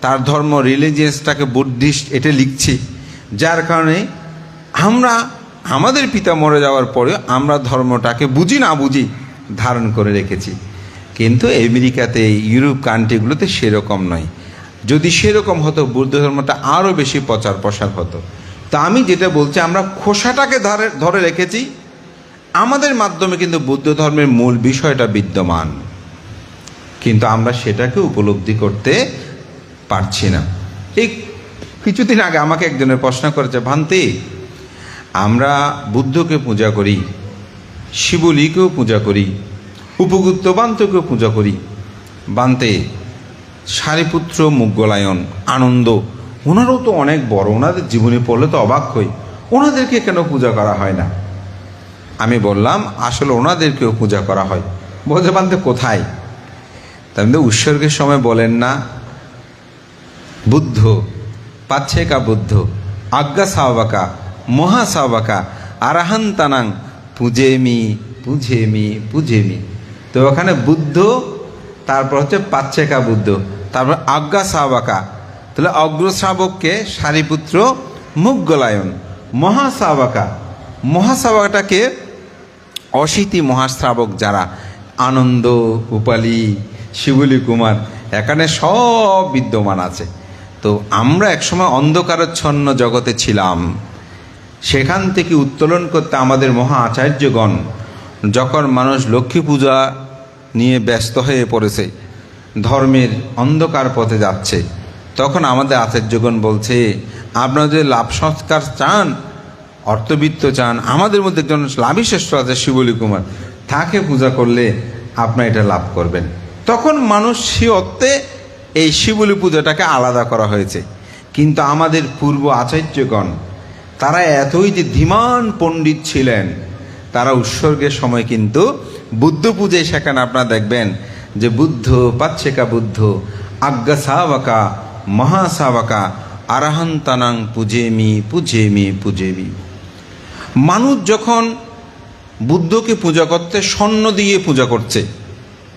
তার ধর্ম রিলিজিয়াসটাকে বুদ্ধিস্ট এটা লিখছি, যার কারণে আমরা আমাদের পিতা মরে যাওয়ার পরেও আমরা ধর্মটাকে বুঝি না বুঝি ধারণ করে রেখেছি। কিন্তু আমেরিকাতে, ইউরোপ কান্ট্রিগুলোতে সেরকম নয়। যদি সেরকম হতো বুদ্ধ ধর্মটা আরও বেশি প্রচার প্রসার হতো। তো আমি যেটা বলছি, আমরা খোসাটাকে ধরে রেখেছি, আমাদের মাধ্যমে কিন্তু বুদ্ধ ধর্মের মূল বিষয়টা বিদ্যমান। কিন্তু আমরা সেটাকে উপলব্ধি করতে পারছি না। এই কিছুদিন আগে আমাকে একজনের প্রশ্ন করেছে, ভান্তি আমরা বুদ্ধকে পূজা করি, শিবলিকেও পূজা করি, উপগুপ্ত বান্তকেও পূজা করি, বান্তে সারিপুত্র মুগলায়ন আনন্দ ওনারও তো অনেক বড়, ওনাদের জীবনী পড়লে তো অবাক হই, ওনাদেরকে কেন পূজা করা হয় না? আমি বললাম আসলে ওনাদেরকেও পূজা করা হয়। বলতে বান্তে কোথায়? তার মধ্যে উৎসর্গের সময় বলেন না, বুদ্ধ পাচ্ছেকা বুদ্ধ আজ্ঞা সাবাকা মহা সাবাকা আরাহান্তানাং পূজেমি পূজেমি পূজেমি। তো ওখানে বুদ্ধ, তারপর হচ্ছে পাচ্ছেকা বুদ্ধ, তারপর আজ্ঞা সাবাকা, তাহলে অগ্রশ্রাবককে সারিপুত্র মুগলায়ন, মহাশ্রাবকা, মহাশ্রাবকটাকে অশীতি মহাশ্রাবক যারা আনন্দ উপালি শিবলি কুমার এখানে সব বিদ্যমান আছে। তো আমরা একসময় অন্ধকারচ্ছন্ন জগতে ছিলাম, সেখান থেকে উত্তোলন করতে আমাদের মহা আচার্যগণ, যখন মানুষ লক্ষ্মী পূজা নিয়ে ব্যস্ত হয়ে পড়েছে, ধর্মের অন্ধকার পথে যাচ্ছে, তখন আমাদের আচার্যগণ বলছে আপনারা যদি লাভ সংস্কার চান, অর্থবিত্ত চান, আমাদের মধ্যে একজন লাভী শ্রেষ্ঠ আছে শিবলি কুমার, তাকে পূজা করলে আপনারা এটা লাভ করবেন। তখন মানুষ সে অর্থে এই শিবলি পূজাটাকে আলাদা করা হয়েছে। কিন্তু আমাদের পূর্ব আচার্যগণ তারা এতই যে ধীমান পণ্ডিত ছিলেন, তারা উৎসর্গের সময় কিন্তু বুদ্ধ পূজায় সেখানে আপনারা দেখবেন যে বুদ্ধ পাচ্ছেকা বুদ্ধ আজ্ঞা সাবাকা মহাসাবাকা আরাহান্তানাং পূজেমি পূজেমি পূজেমি। মানুষ যখন বুদ্ধকে পূজা করতে স্বর্ণ দিয়ে পূজা করছে,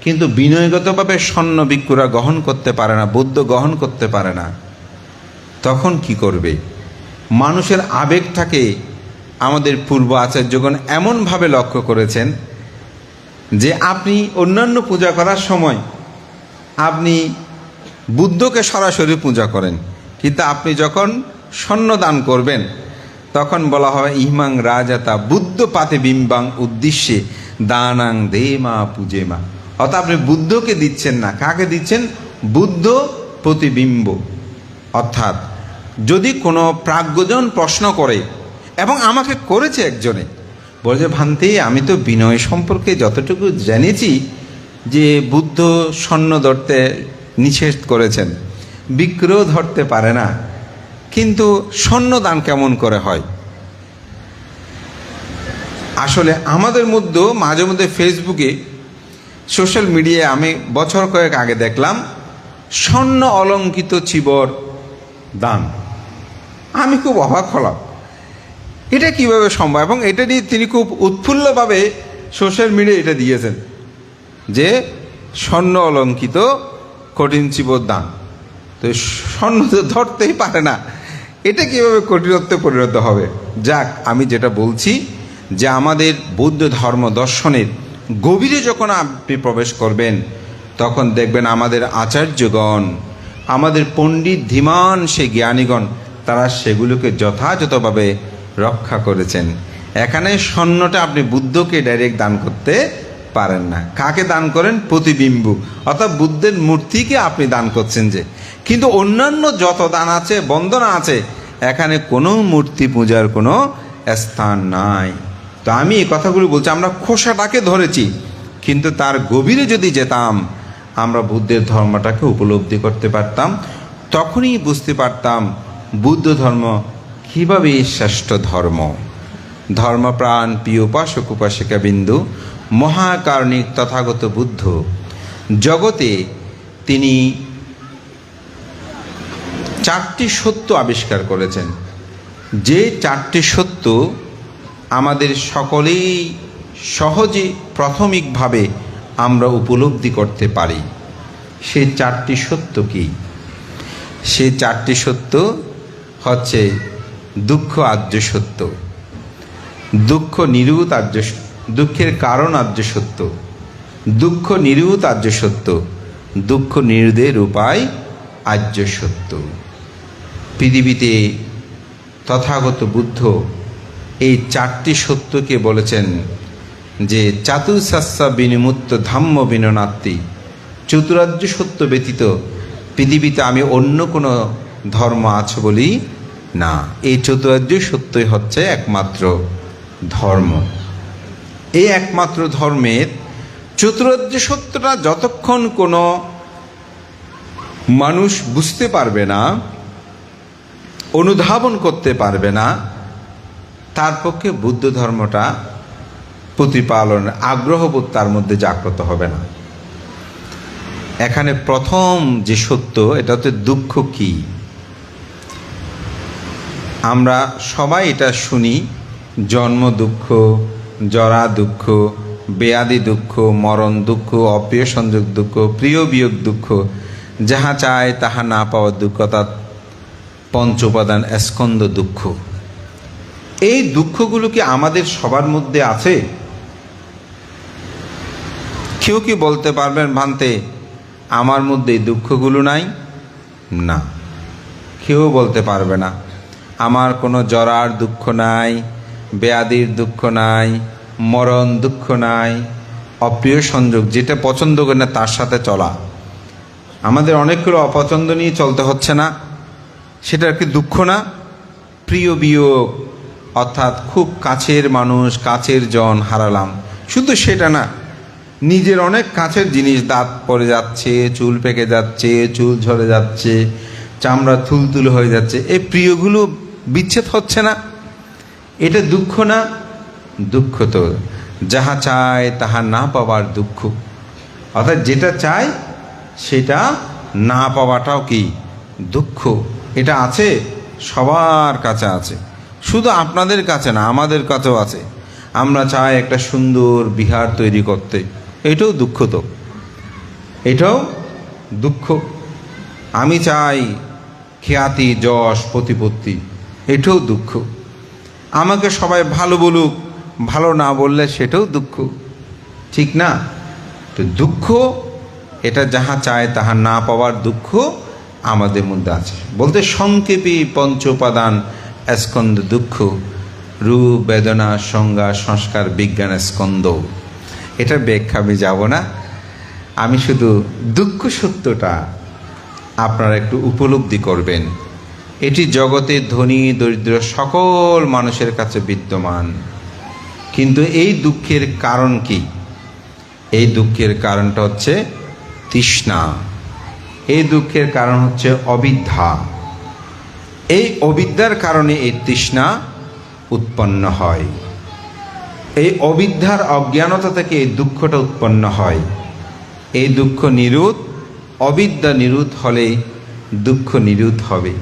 কিন্তু বিনয়গতভাবে স্বর্ণ ভিক্ষুরা গ্রহণ করতে পারে না, বুদ্ধ গ্রহণ করতে পারে না, তখন কি করবে? মানুষের আবেগটাকে আমাদের পূর্ব আচার্যগণ এমনভাবে লক্ষ্য করেছেন যে আপনি অন্যান্য পূজা করার সময় আপনি বুদ্ধকে সরাসরি পূজা করেন, কিন্তু আপনি যখন স্বর্ণ দান করবেন তখন বলা হবে ইমাং রাজাতা বুদ্ধ পাতে বিম্বাং উদ্দেশ্যে দানাং দেমা পূজেমা। অর্থাৎ আপনি বুদ্ধকে দিচ্ছেন না, কাকে দিচ্ছেন? বুদ্ধ প্রতিবিম্ব। অর্থাৎ যদি কোনো প্রাজ্ঞজন প্রশ্ন করে, এবং আমাকে করেছে একজনে, বলছে ভান্তি আমি তো বিনয় সম্পর্কে যতটুকু জেনেছি যে বুদ্ধ স্বর্ণ ধরতে নিষেধ করেছেন, বিগ্রহ ধরতে পারে না, কিন্তু স্বর্ণ দান কেমন করে হয়? আসলে আমাদের মধ্যেও মাঝে মধ্যে ফেসবুকে সোশ্যাল মিডিয়ায় আমি বছর কয়েক আগে দেখলাম স্বর্ণ অলঙ্কিত চিবর দান। আমি খুব অবাক হলাম, এটা কিভাবে সম্ভব? এবং এটা নিয়ে তিনি খুব উৎফুল্লভাবে সোশ্যাল মিডিয়ায় এটা দিয়েছেন যে স্বর্ণ অলঙ্কিত কঠিন চিবর দান। তো স্বর্ণ তো ধরতেই পারে না, এটা কীভাবে কঠিনত্বে পরিণত হবে? যাক, আমি যেটা বলছি যে আমাদের বৌদ্ধ ধর্ম দর্শনের গভীরে যখন আপনি প্রবেশ করবেন, তখন দেখবেন আমাদের আচার্যগণ, আমাদের পণ্ডিত ধীমান সে জ্ঞানীগণ, তারা সেগুলোকে যথাযথভাবে রক্ষা করেছেন। এখানে স্বর্ণটা আপনি বুদ্ধকে ডাইরেক্ট দান করতে পারেন না। কাকে দান করেন? প্রতিবিম্ব, অর্থাৎ বুদ্ধের মূর্তিকে আপনি দান করছেন যে। কিন্তু অন্যান্য যত দান আছে, বন্দনা আছে, এখানে কোনো মূর্তি পূজার কোনো স্থান নাই। তো আমি এই কথাগুলো বলছি, আমরা খোসাটাকে ধরেছি, কিন্তু তার গভীরে যদি যেতাম আমরা বুদ্ধের ধর্মটাকে উপলব্ধি করতে পারতাম, তখনই বুঝতে পারতাম বুদ্ধ ধর্ম কীভাবে শ্রেষ্ঠ ধর্ম। ধর্মপ্রাণ প্রিয় উপাসক উপাসিকা বিন্দু, মহাকারণিক তথাগত বুদ্ধ জগতে তিনি 4টি সত্য আবিষ্কার করেছেন, যে 4টি সত্য আমাদের সকলেই সহজে প্রাথমিকভাবে আমরা উপলব্ধি করতে পারি। সেই 4টি সত্য কি? সেই 4টি সত্য হচ্ছে দুঃখ আর্য সত্য, দুঃখ নিরূত আর্য, দুঃখের কারণ আর্য সত্য, দুঃখ নিরূত আর্য সত্য, দুঃখ নিরোধের উপায় আর্য সত্য। পৃথিবীতে তথাগত বুদ্ধ এই 4টি সত্যকে বলেছেন যে চাতুর্শস্য বিনিমুক্ত ধাম্য বিননাত্তি চতুরার্য সত্য ব্যতীত পৃথিবীতে আমি অন্য কোনো ধর্ম আছে বলি না। এই চতুরার্য সত্যই হচ্ছে একমাত্র ধর্ম। এই একমাত্র ধর্মের চতুরার্য সত্যটা যতক্ষণ কোনো মানুষ বুঝতে পারবে না, অনুধাবন করতে পারবে না, তার পক্ষে বুদ্ধ ধর্মটা প্রতিপালনের আগ্রহবোধ তার মধ্যে জাগ্রত হবে না। এখানে প্রথম যে সত্য, এটা হচ্ছে দুঃখ কি। আমরা সবাই এটা শুনি, জন্ম দুঃখ, জরা দুঃখ, বেয়াদি দুঃখ, মরণ দুঃখ, অপ্রিয় সংযোগ দুঃখ, প্রিয় বিয়োগ দুঃখ, যাহা চায় তাহা না পাওয়ার দুঃখ, অর্থাৎ পঞ্চ উপাদান স্কন্দ দুঃখ। এই দুঃখগুলো কি আমাদের সবার মধ্যে আছে? কেউ কি বলতে পারবেন ভান্তে আমার মধ্যে এই দুঃখগুলো নাই? না, কেউ বলতে পারবে না। আমার কোনো জরার দুঃখ নাই, বেয়াদির দুঃখ নাই, মরণ দুঃখ নাই, অপ্রিয় সংযোগ, যেটা পছন্দ করে না তার সাথে চলা। আমাদের অনেকগুলো অপছন্দ নিয়ে চলতে হচ্ছে না, সেটা কি দুঃখ না? প্রিয় বিয়োগ, অর্থাৎ খুব কাছের মানুষ, কাছের জন হারালাম, শুধু সেটা না, নিজের অনেক কাছের জিনিস, দাঁত পড়ে যাচ্ছে, চুল পেকে যাচ্ছে, চুল ঝরে যাচ্ছে, চামড়া থুলতুল হয়ে যাচ্ছে, এই প্রিয়গুলো বিচ্ছেদ হচ্ছে না, এটা দুঃখ না? দুঃখ তো যাহা চায় তাহা না পাওয়ার দুঃখ, অর্থাৎ যেটা চাই সেটা না পাওয়াটাও কি দুঃখ। এটা আছে, সবার কাছে আছে, শুধু আপনাদের কাছে না, আমাদের কাছেও আছে। আমরা চাই একটা সুন্দর বিহার তৈরি করতে, এটাও দুঃখ তো, এটাও দুঃখ। আমি চাই খ্যাতি, যশ, প্রতিপত্তি, এটাও দুঃখ। আমাকে সবাই ভালো বলুক, ভালো না বললে সেটাও দুঃখ, ঠিক না? তো দুঃখ, এটা যাহা চায় তাহা না পাওয়ার দুঃখ আমাদের মধ্যে আছে। বলতে সংক্ষেপে পঞ্চ উপাদান স্কন্দ দুঃখ, রূপ, বেদনা, সংজ্ঞা, সংস্কার, বিজ্ঞান স্কন্দ। এটার ব্যাখ্যা আমি যাব না, আমি শুধু দুঃখ সত্যটা আপনারা একটু উপলব্ধি করবেন। এটি জগতের ধনী দরিদ্র সকল মানুষের কাছে বিদ্যমান। কিন্তু এই দুঃখের কারণ কি? এই দুঃখের কারণটা হচ্ছে তৃষ্ণা। এই দুঃখের কারণ হচ্ছে অবিদ্যা। এই অবিদ্যার কারণে এই তৃষ্ণা উৎপন্ন হয়। এই অবিদ্যার অজ্ঞানতা থেকে এই দুঃখটা উৎপন্ন হয়। এই দুঃখ নিরোধ, অবিদ্যা নিরোধ হলে দুঃখ নিরোধ হবে।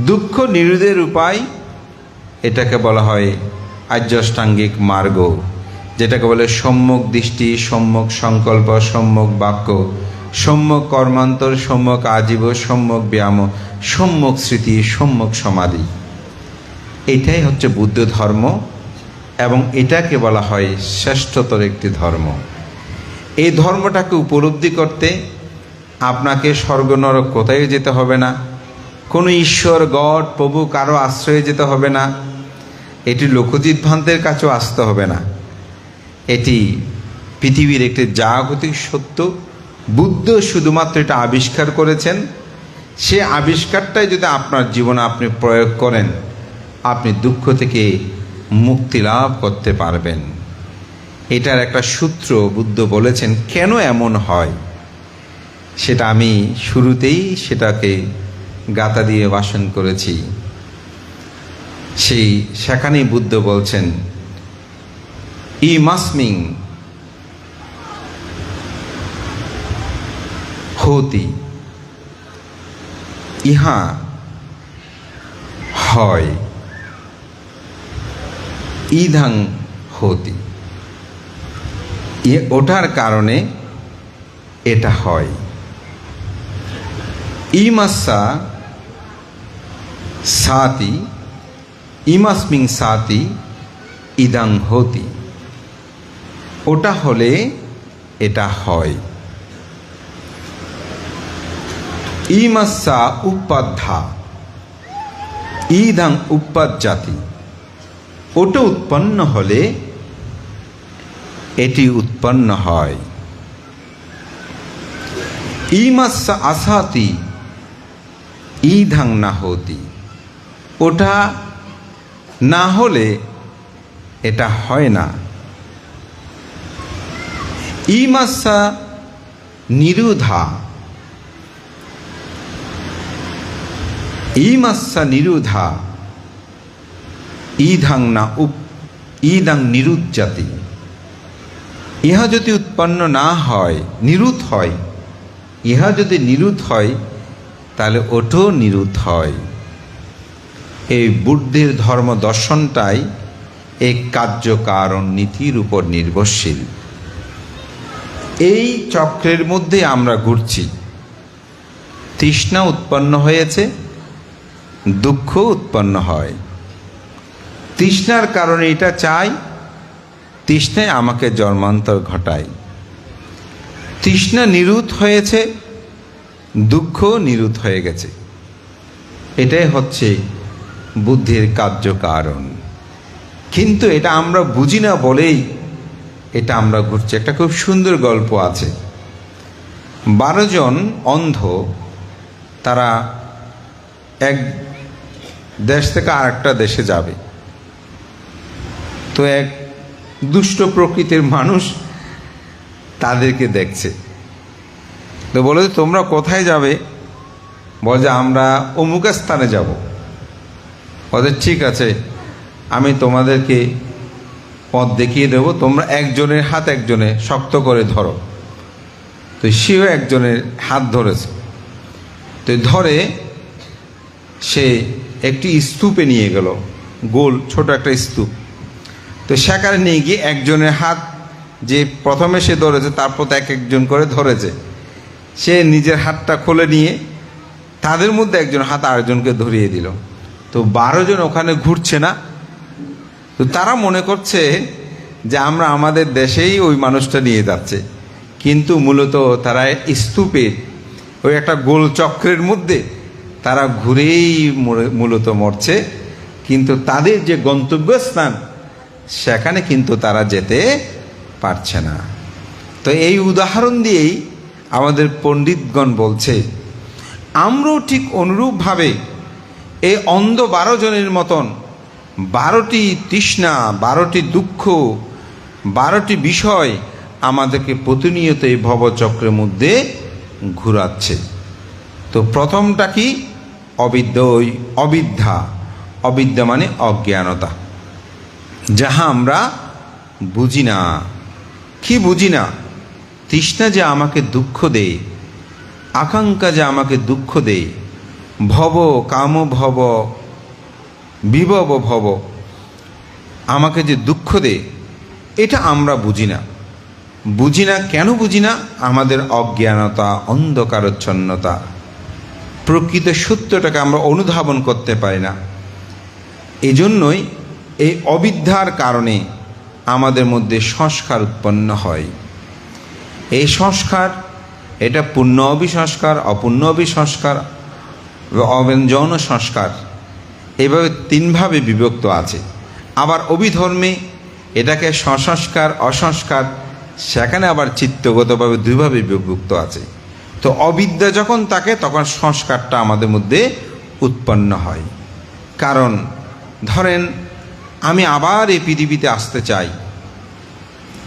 দুঃখ নিরোধের উপায়, এটাকে বলা হয় আর্যাষ্টাঙ্গিক মার্গ, যেটাকে বলে সম্যক দৃষ্টি, সম্যক সংকল্প, সম্যক বাক্য, সম্যক কর্মান্তর, সম্যক আজীব, সম্যক ব্যায়াম, সম্যক স্মৃতি, সম্যক সমাধি। এটাই হচ্ছে বুদ্ধ ধর্ম এবং এটাকে বলা হয় শ্রেষ্ঠতর একটি ধর্ম। এই ধর্মটাকে উপলব্ধি করতে আপনাকে স্বর্গ নরক কোথায় যেতে হবে না, কোনো ঈশ্বর, গড, প্রভু কারো আশ্রয়ে যেতে হবে না, এটি লোকজিৎ ভ্রান্তের কাছেও আসতে হবে না। এটি পৃথিবীর একটি জাগতিক সত্য। বুদ্ধ শুধুমাত্র এটা আবিষ্কার করেছেন। সে আবিষ্কারটাই যদি আপনার জীবনে আপনি প্রয়োগ করেন, আপনি দুঃখ থেকে মুক্তি লাভ করতে পারবেন। এটার একটা সূত্র বুদ্ধ বলেছেন, কেন এমন হয় সেটা আমি শুরুতেই সেটাকে গাথা দিয়ে ভাষণ করেছি। সেখানেই বুদ্ধ বলছেন, ইমাস্মিং হতি, ইহা হয়, ইধাং হতি, ওঠার কারণে এটা হয়। ইমাসা সাতি, ইমাস্মিং সাতি ইদাং হতি, ওটা হলে এটা হয়। ইমাসা উপাধ্যা, ইদাং উপাজ্জাতি, ওটা উৎপন্ন হলে এটি উৎপন্ন হয়। ইমাস্সা আসাতি ইধাং না হতি, ওটা না হলে এটা হয় না। ইমাস্সা নিরুধা, ইমাস্সা নিরুধা ইধাং না ইদাং নিরুজ্জাতি, ইহা যদি উৎপন্ন না হয়, নিরুধ হয়, ইহা যদি নিরুধ হয় তাহলে ওটাও নিরুধ হয়। এই বুদ্ধের ধর্ম দর্শনটাই এই কার্যকারণ নীতির উপর নির্ভরশীল। এই চক্রের মধ্যে আমরা ঘুরছি। তৃষ্ণা উৎপন্ন হয়েছে, দুঃখ উৎপন্ন হয়। তৃষ্ণার কারণে এটা চাই, তৃষ্ণায় আমাকে জন্মান্তর ঘটায়। তৃষ্ণা নিরুধ হয়েছে, দুঃখ নিরুধ হয়ে গেছে। এটাই হচ্ছে বুদ্ধির কার্যকারণ। কিন্তু এটা আমরা বুঝি না বলেই এটা আমরা ঘুরছি। একটা খুব সুন্দর গল্প আছে। 12 জন অন্ধ, তারা এক দেশ থেকে আরেকটা দেশে যাবে। তো এক দুষ্ট প্রকৃতির মানুষ তাদেরকে দেখছে। তো বলে, তোমরা কোথায় যাবে? বলে যে আমরা অমুক স্থানে যাব। ওদের ঠিক আছে, আমি তোমাদেরকে পথ দেখিয়ে দেবো, তোমরা একজনের হাত একজনে শক্ত করে ধরো। তো সেও একজনের হাত ধরেছে। তো ধরে সে একটি স্তূপে নিয়ে গেল, গোল ছোট একটা স্তূপ। তো সেখানে নিয়ে গিয়ে একজনের হাত, যে প্রথমে সে ধরেছে তারপর এক একজন করে ধরেছে, সে নিজের হাতটা খুলে নিয়ে তাদের মধ্যে একজন হাত আরেকজনকে ধরিয়ে দিল। তো 12 জন ওখানে ঘুরছে না। তো তারা মনে করছে যে আমরা আমাদের দেশেই ওই মানুষটা নিয়ে যাচ্ছে, কিন্তু মূলত তারা স্তূপে ওই একটা গোল চক্রের মধ্যে তারা ঘুরেই মূলত মরছে। কিন্তু তাদের যে গন্তব্যস্থান সেখানে কিন্তু তারা যেতে পারছে না। তো এই উদাহরণ দিয়েই আমাদের পণ্ডিতগণ বলছে, আমরাও ঠিক অনুরূপভাবে এই অন্ধ 12 জনের মতন 12টি তৃষ্ণা, 12টি দুঃখ, 12টি বিষয় আমাদেরকে প্রতিনিয়ত এই ভবচক্রের মধ্যে ঘুরাচ্ছে। তো প্রথমটা কি? অবিদ্যা। অবিদ্যা মানে অজ্ঞানতা, যাহা আমরা বুঝি না। কি বুঝি না? তৃষ্ণা যে আমাকে দুঃখ দেয়, আকাঙ্ক্ষা যে আমাকে দুঃখ দেয়, ভব কাম ভব বিভব ভব আমাকে যে দুঃখ দেয়, এটা আমরা বুঝি না। বুঝি না কেন বুঝি না? আমাদের অজ্ঞানতা, অন্ধকারচ্ছন্নতা, প্রকৃত সত্যটাকে আমরা অনুধাবন করতে পারি না। এজন্যই এই অবিদ্যার কারণে আমাদের মধ্যে সংস্কার উৎপন্ন হয়। এই সংস্কার, এটা পূর্ণ অবিসংস্কার, অপূর্ণ অবিসংস্কার, অব্যঞ্জন সংস্কার, এভাবে 3 ভাবে বিভক্ত আছে। আবার অভিধর্মে এটাকে সংস্কার, অসংস্কার, সেখানে আবার চিত্তগতভাবে 2 ভাবে বিভক্ত আছে। তো অবিদ্যা যখন থাকে তখন সংস্কারটা আমাদের মধ্যে উৎপন্ন হয়। কারণ ধরেন আমি আবার এই পৃথিবীতে আসতে চাই,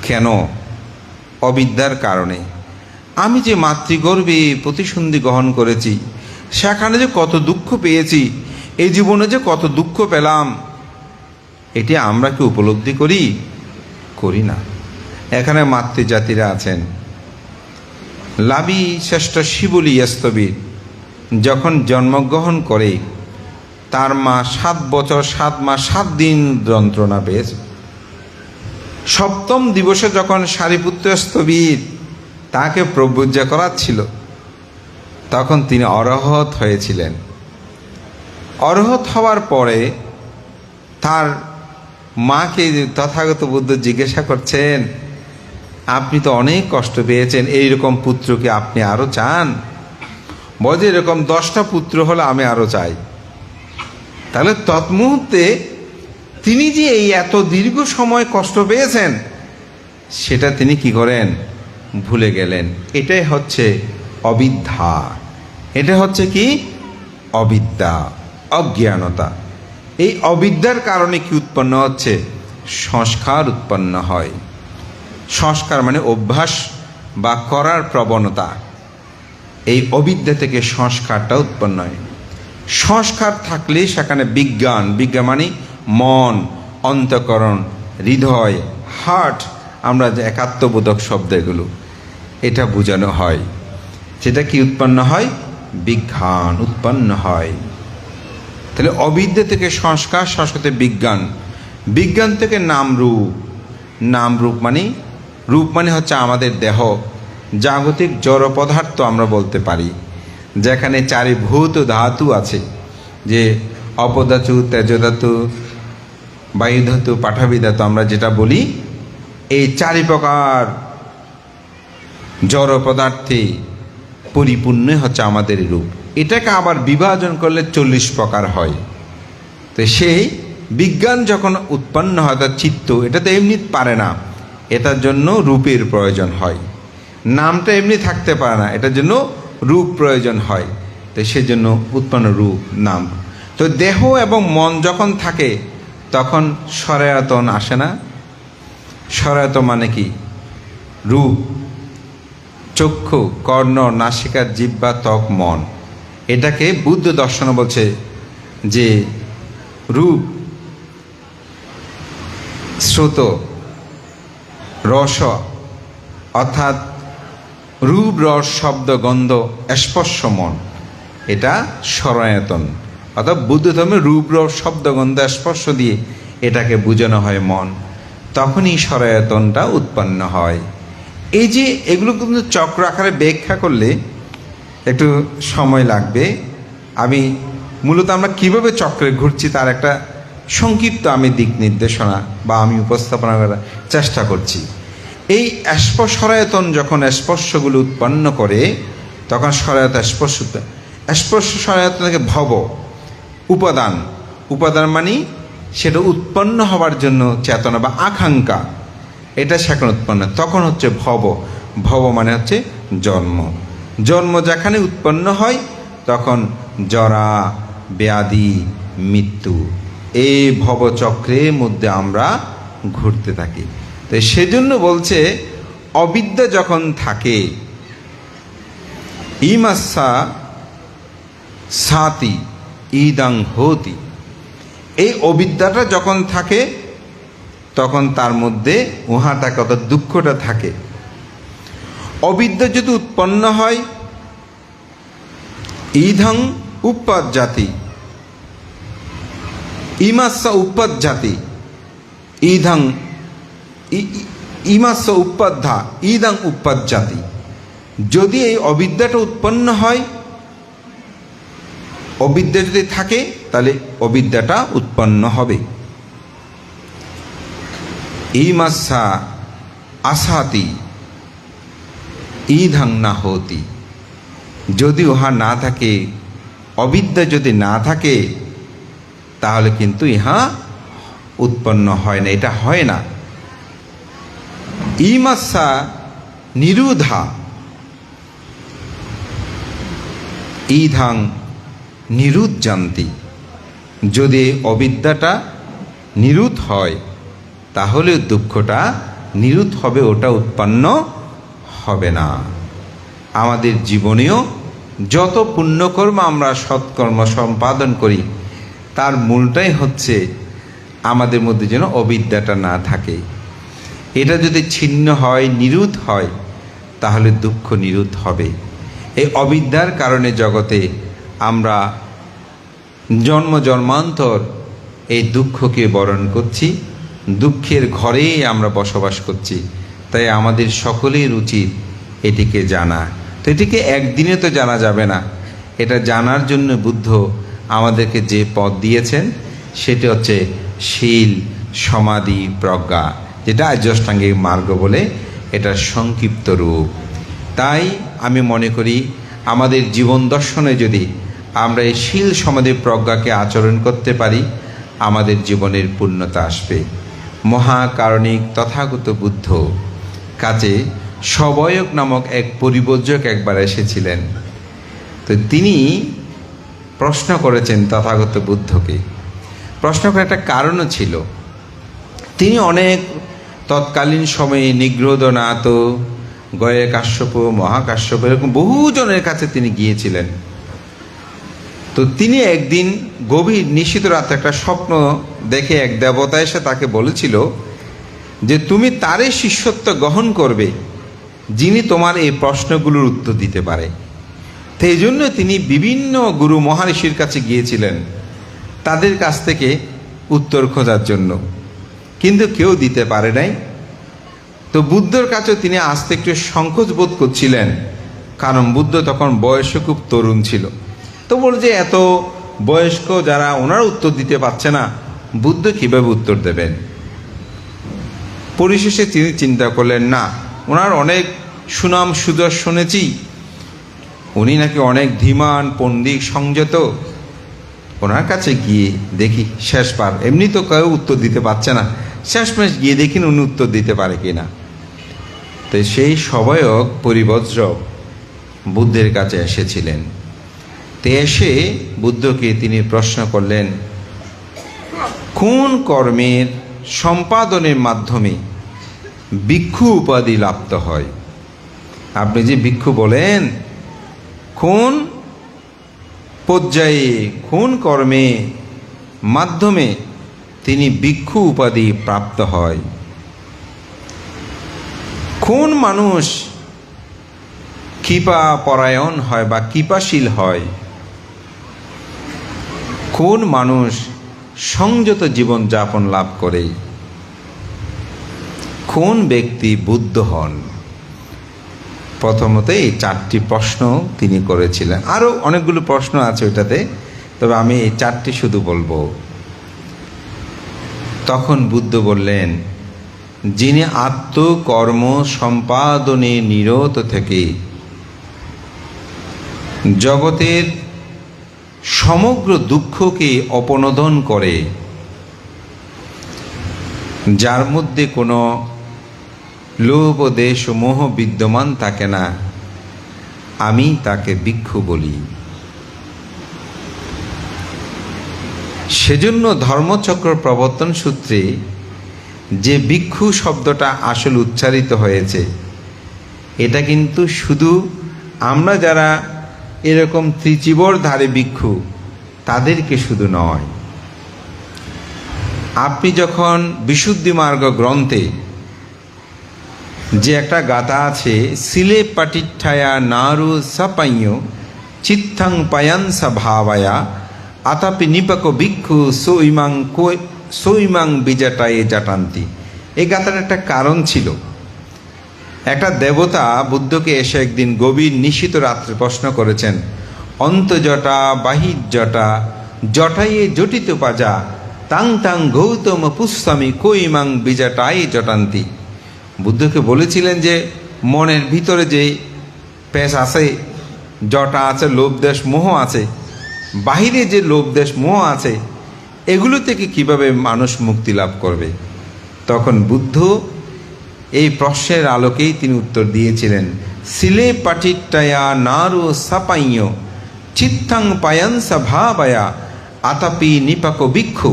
কেন? অবিদ্যার কারণে। আমি যে মাতৃগর্ভে প্রতিসন্ধি গ্রহণ করেছি, সেখানে যে কত দুঃখ পেয়েছি, এই জীবনে যে কত দুঃখ পেলাম, এটি আমরা কি উপলব্ধি করি না। এখানে মাতৃজাতিরা আছেন। লাভি শ্রেষ্ঠ শিবলি স্তবীর যখন জন্মগ্রহণ করে, তার মা 7 বছর 7 মাস 7 দিন যন্ত্রণা পেয়েছে। 7ম দিবসে যখন সারিপুত্র স্তবীর তাকে প্রব্রজ্জা করাচ্ছিল, তখন তিনি অরহত হয়েছিলেন। অরহত হওয়ার পরে তার মাকে তথাগত বুদ্ধ জিজ্ঞাসা করছেন, আপনি তো অনেক কষ্ট পেয়েছেন, এইরকম পুত্রকে আপনি আরও চান? বলে এরকম 10টা পুত্র হলে আমি আরও চাই। তাহলে তৎমুহূর্তে তিনি যে এই এত দীর্ঘ সময় কষ্ট পেয়েছেন, সেটা তিনি কি করেন? ভুলে গেলেন। এটাই হচ্ছে অবিদ্যা। এটা হচ্ছে কি? অবিদ্যা, অজ্ঞানতা। এই অবিদ্যার কারণে কি উৎপন্ন হচ্ছে? সংস্কার উৎপন্ন হয়। সংস্কার মানে অভ্যাস বা করার প্রবণতা। এই অবিদ্যা থেকে সংস্কারটা উৎপন্ন হয়। সংস্কার থাকলে সেখানে বিজ্ঞান, বিজ্ঞান মানে মন, অন্তঃকরণ, হৃদয়, হার্ট, আমরা যে একাত্মবোধক শব্দ এগুলো, এটা বোঝানো হয়। সেটা কি উৎপন্ন হয়? বিজ্ঞান উৎপন্ন হয়। তাহলে অবিদ্যা থেকে সংস্কার, সংস্কার বিজ্ঞান, বিজ্ঞান থেকে নামরূপ, নামরূপ মানে রূপ মানে হচ্ছে আমাদের দেহ, জাগতিক জড় পদার্থ আমরা বলতে পারি, যেখানে চারিভূত ধাতু আছে, যে অপধাতু, তেজধাতু, বায়ুধাতু, পাঠাবি ধাতু আমরা যেটা বলি, এই চারি প্রকার জড় পদার্থে পরিপূর্ণ হচ্ছে আমাদের রূপ। এটাকে আবার বিভাজন করলে 40 প্রকার হয়। তো সেই বিজ্ঞান যখন উৎপন্ন হয়, তার চিত্ত, এটা তো এমনি পারে না, এটার জন্য রূপের প্রয়োজন হয়। নামটা এমনি থাকতে পারে না, এটার জন্য রূপ প্রয়োজন হয়। তো সেজন্য উৎপন্ন রূপ, নাম। তো দেহ এবং মন যখন থাকে তখন সরায়তন আসে না? সরায়তন মানে কি? রূপ, চক্ষু, কর্ণ, নাসিকা, জিহ্বা, ত্বক, মন। এটাকে বুদ্ধ দর্শন বলছে যে রূপ, শ্রুত, রস, অর্থাৎ রূপ, রস, শব্দ, গন্ধ, স্পর্শ, মন, এটা সরায়তন। অর্থাৎ বুদ্ধ ধর্মে রূপ, রস, শব্দ, গন্ধ, স্পর্শ দিয়ে এটাকে বোঝানো হয় মন। তখনই সরায়তনটা উৎপন্ন হয়। এই যে এগুলো কিন্তু চক্র আকারে ব্যাখ্যা করলে একটু সময় লাগবে। আমি মূলত আমরা কিভাবে চক্রে ঘুরছি তার একটা সংক্ষিপ্ত আমি দিক নির্দেশনা বা আমি উপস্থাপনা করার চেষ্টা করছি। এই সরায়তন যখন স্পর্শগুলো উৎপন্ন করে, তখন সরায়ত স্পর্শ, স্পর্শ সরায়তন থেকে ভব, উপাদান, উপাদান মানে সেটা উৎপন্ন হওয়ার জন্য চেতনা বা আকাঙ্ক্ষা, এটা সেখানে উৎপন্ন, তখন হচ্ছে ভব। ভব মানে হচ্ছে জন্ম। জন্ম যেখানে উৎপন্ন হয় তখন জরা, ব্যাধি, মৃত্যু, এই ভবচক্রের মধ্যে আমরা ঘুরতে থাকি। তো সেজন্য বলছে অবিদ্যা যখন থাকে, ইমাসা সাতি ইদাং হতি, এই অবিদ্যাটা যখন থাকে তখন তার মধ্যে উহাটা কত দুঃখটা থাকে। অবিদ্যা যদি উৎপন্ন হয়, ইধং উপাজ্জাতি, ইমাস্য উপাজ্জাতি, ইধং ইমাস্য উপাধ্যা, ইদং উপাজ্জাতি। যদি এই অবিদ্যাটা উৎপন্ন হয়, অবিদ্যা যদি থাকে তাহলে অবিদ্যাটা উৎপন্ন হবে। ইমাসা আসাতি ইধং না হতি, যদি উহা না থাকে, অবিদ্যা যদি না থাকে, তাহলে কিন্তু ইহা উৎপন্ন হয় না, এটা হয় না। ইমাসা নিরুধা ইধং নিরুজ্জান্তি, যদি অবিদ্যাটা নিরুধ হয় তাহলে দুঃখটা নিরুধ হবে, ওটা উৎপন্ন হবে না। আমাদের জীবনেও যত পুণ্যকর্ম আমরা সৎকর্ম সম্পাদন করি, তার মূলটাই হচ্ছে আমাদের মধ্যে যেন অবিদ্যাটা না থাকে। এটা যদি ছিন্ন হয়, নিরুধ হয়, তাহলে দুঃখ নিরুধ হবে। এই অবিদ্যার কারণে জগতে আমরা জন্ম জন্মান্তর এই দুঃখকে বরণ করছি, দুঃখের ঘরেই আমরা বসবাস করছি। তাই আমাদের সকলের উচিত এটিকে জানা। তো এটিকে একদিনে তো জানা যাবে না, এটা জানার জন্য বুদ্ধ আমাদেরকে যে পথ দিয়েছেন সেটি হচ্ছে শীল, সমাধি, প্রজ্ঞা, যেটা আর্যাষ্টাঙ্গিক মার্গ বলে, এটার সংক্ষিপ্ত রূপ। তাই আমি মনে করি আমাদের জীবন দর্শনে যদি আমরা এই শীল, সমাধি, প্রজ্ঞাকে আচরণ করতে পারি, আমাদের জীবনের পূর্ণতা আসবে। মহাকারণিক তথাগত বুদ্ধ কাছে সবয়ক নামক এক পরিব্রজক একবার এসেছিলেন। তো তিনি প্রশ্ন করেছেন তথাগত বুদ্ধকে। প্রশ্ন করার একটা কারণও ছিল। তিনি অনেক তৎকালীন সময়ে নিগ্রহনাথ, গয়ে কাশ্যপ, মহাকাশ্যপ এরকম বহুজনের কাছে তিনি গিয়েছিলেন। তো তিনি একদিন গভীর নিশীত রাতে একটা স্বপ্ন দেখে এক দেবতা এসে তাকে বলেছিল যে তুমি তারই শিষ্যত্ব গ্রহণ করবে যিনি তোমার এই প্রশ্নগুলোর উত্তর দিতে পারে। তো এই জন্য তিনি বিভিন্ন গুরু মহারিষির কাছে গিয়েছিলেন তাদের কাছ থেকে উত্তর খোঁজার জন্য, কিন্তু কেউ দিতে পারে নাই। তো বুদ্ধর কাছেও তিনি আসতে একটু সংকোচ বোধ করছিলেন, কারণ বুদ্ধ তখন বয়সে খুব তরুণ ছিল। তো বল যে এত বয়স্ক যারা ওনারা উত্তর দিতে পারছে না, বুদ্ধ কীভাবে উত্তর দেবেন। পরিশেষে তিনি চিন্তা করলেন, না, ওনার অনেক সুনাম সুযশ শুনেছি, উনি নাকি অনেক ধীমান পণ্ডিত সংযত, ওনার কাছে গিয়ে দেখি শেষবার, এমনি তো কেউ উত্তর দিতে পারছে না, শেষমেশ গিয়ে দেখিন উনি উত্তর দিতে পারে কিনা। তো সেই সবয়ক পরিব্রজক বুদ্ধের কাছে এসেছিলেন। তো এসে বুদ্ধকে তিনি প্রশ্ন করলেন, কোন কর্মের সম্পাদনের মাধ্যমে ভিক্ষু উপাধি লাপ্ত হয়? আপনি যে ভিক্ষু বলেন, কোন পর্যায়ে কোন কর্মে মাধ্যমে তিনি ভিক্ষু উপাধি প্রাপ্ত হয়? কোন মানুষ কৃপা পরায়ণ হয় বা কৃপাশীল হয়? কোন মানুষ সংযত জীবন যাপন লাভ করে? কোন ব্যক্তি বুদ্ধ হন? প্রথমত এই 4টি প্রশ্ন তিনি করেছিলেন। আরও অনেকগুলো প্রশ্ন আছে ওইটাতে, তবে আমি এই 4টি শুধু বলবো। তখন বুদ্ধ বললেন, যিনি আত্মকর্ম সম্পাদনে নিরত থেকে জগতের সমগ্র দুঃখকে অপনোদন করে, যার মধ্যে কোনো লোভ দেশ ও মোহ বিদ্যমান থাকে না, আমি তাকে ভিক্ষু বলি। সেজন্য ধর্মচক্র প্রবর্তন সূত্রে যে ভিক্ষু শব্দটা আসলে উচ্চারিত হয়েছে, এটা কিন্তু শুধু আমরা যারা এরকম ত্রিচিবরধারী ভিক্ষু তাদেরকে শুধু নয়। আপনি যখন বিশুদ্ধি মার্গ গ্রন্থে যে একটা গাথা আছে, সিলে পাটিঠায়া নারু সাপাইয় চিত্তাং পায়ানসা ভাবায়া আতাপি নিপাক ভিক্ষু সৈমাং বিজাটায়ে জাটান্তি। এই গাথার একটা কারণ ছিল। একটা দেবতা বুদ্ধকে এসে একদিন গভীর নিশীত রাত্রে প্রশ্ন করেছেন, অন্তজটা বাহির জটা জটায়ে জটিত পাজা তাং তাং গৌতম পুষ্পামি কৈমাং বিজাটায়ে জটান্তি। বুদ্ধকে বলেছিলেন যে মনের ভিতরে যে পেশ আছে, জটা আছে, লোভ দেশ মোহ আছে, বাহিরে যে লোভ দেশ মোহ আছে, এগুলো থেকে কিভাবে মানুষ মুক্তি লাভ করবে? তখন বুদ্ধ এই প্রশ্নের আলোকেই তিনি উত্তর দিয়েছিলেন, সিলে পাটিটায়া নারু সাপাইয় চিত্তাং পায়ানসা ভাবায়া আতাপি নিপাক ভিক্ষু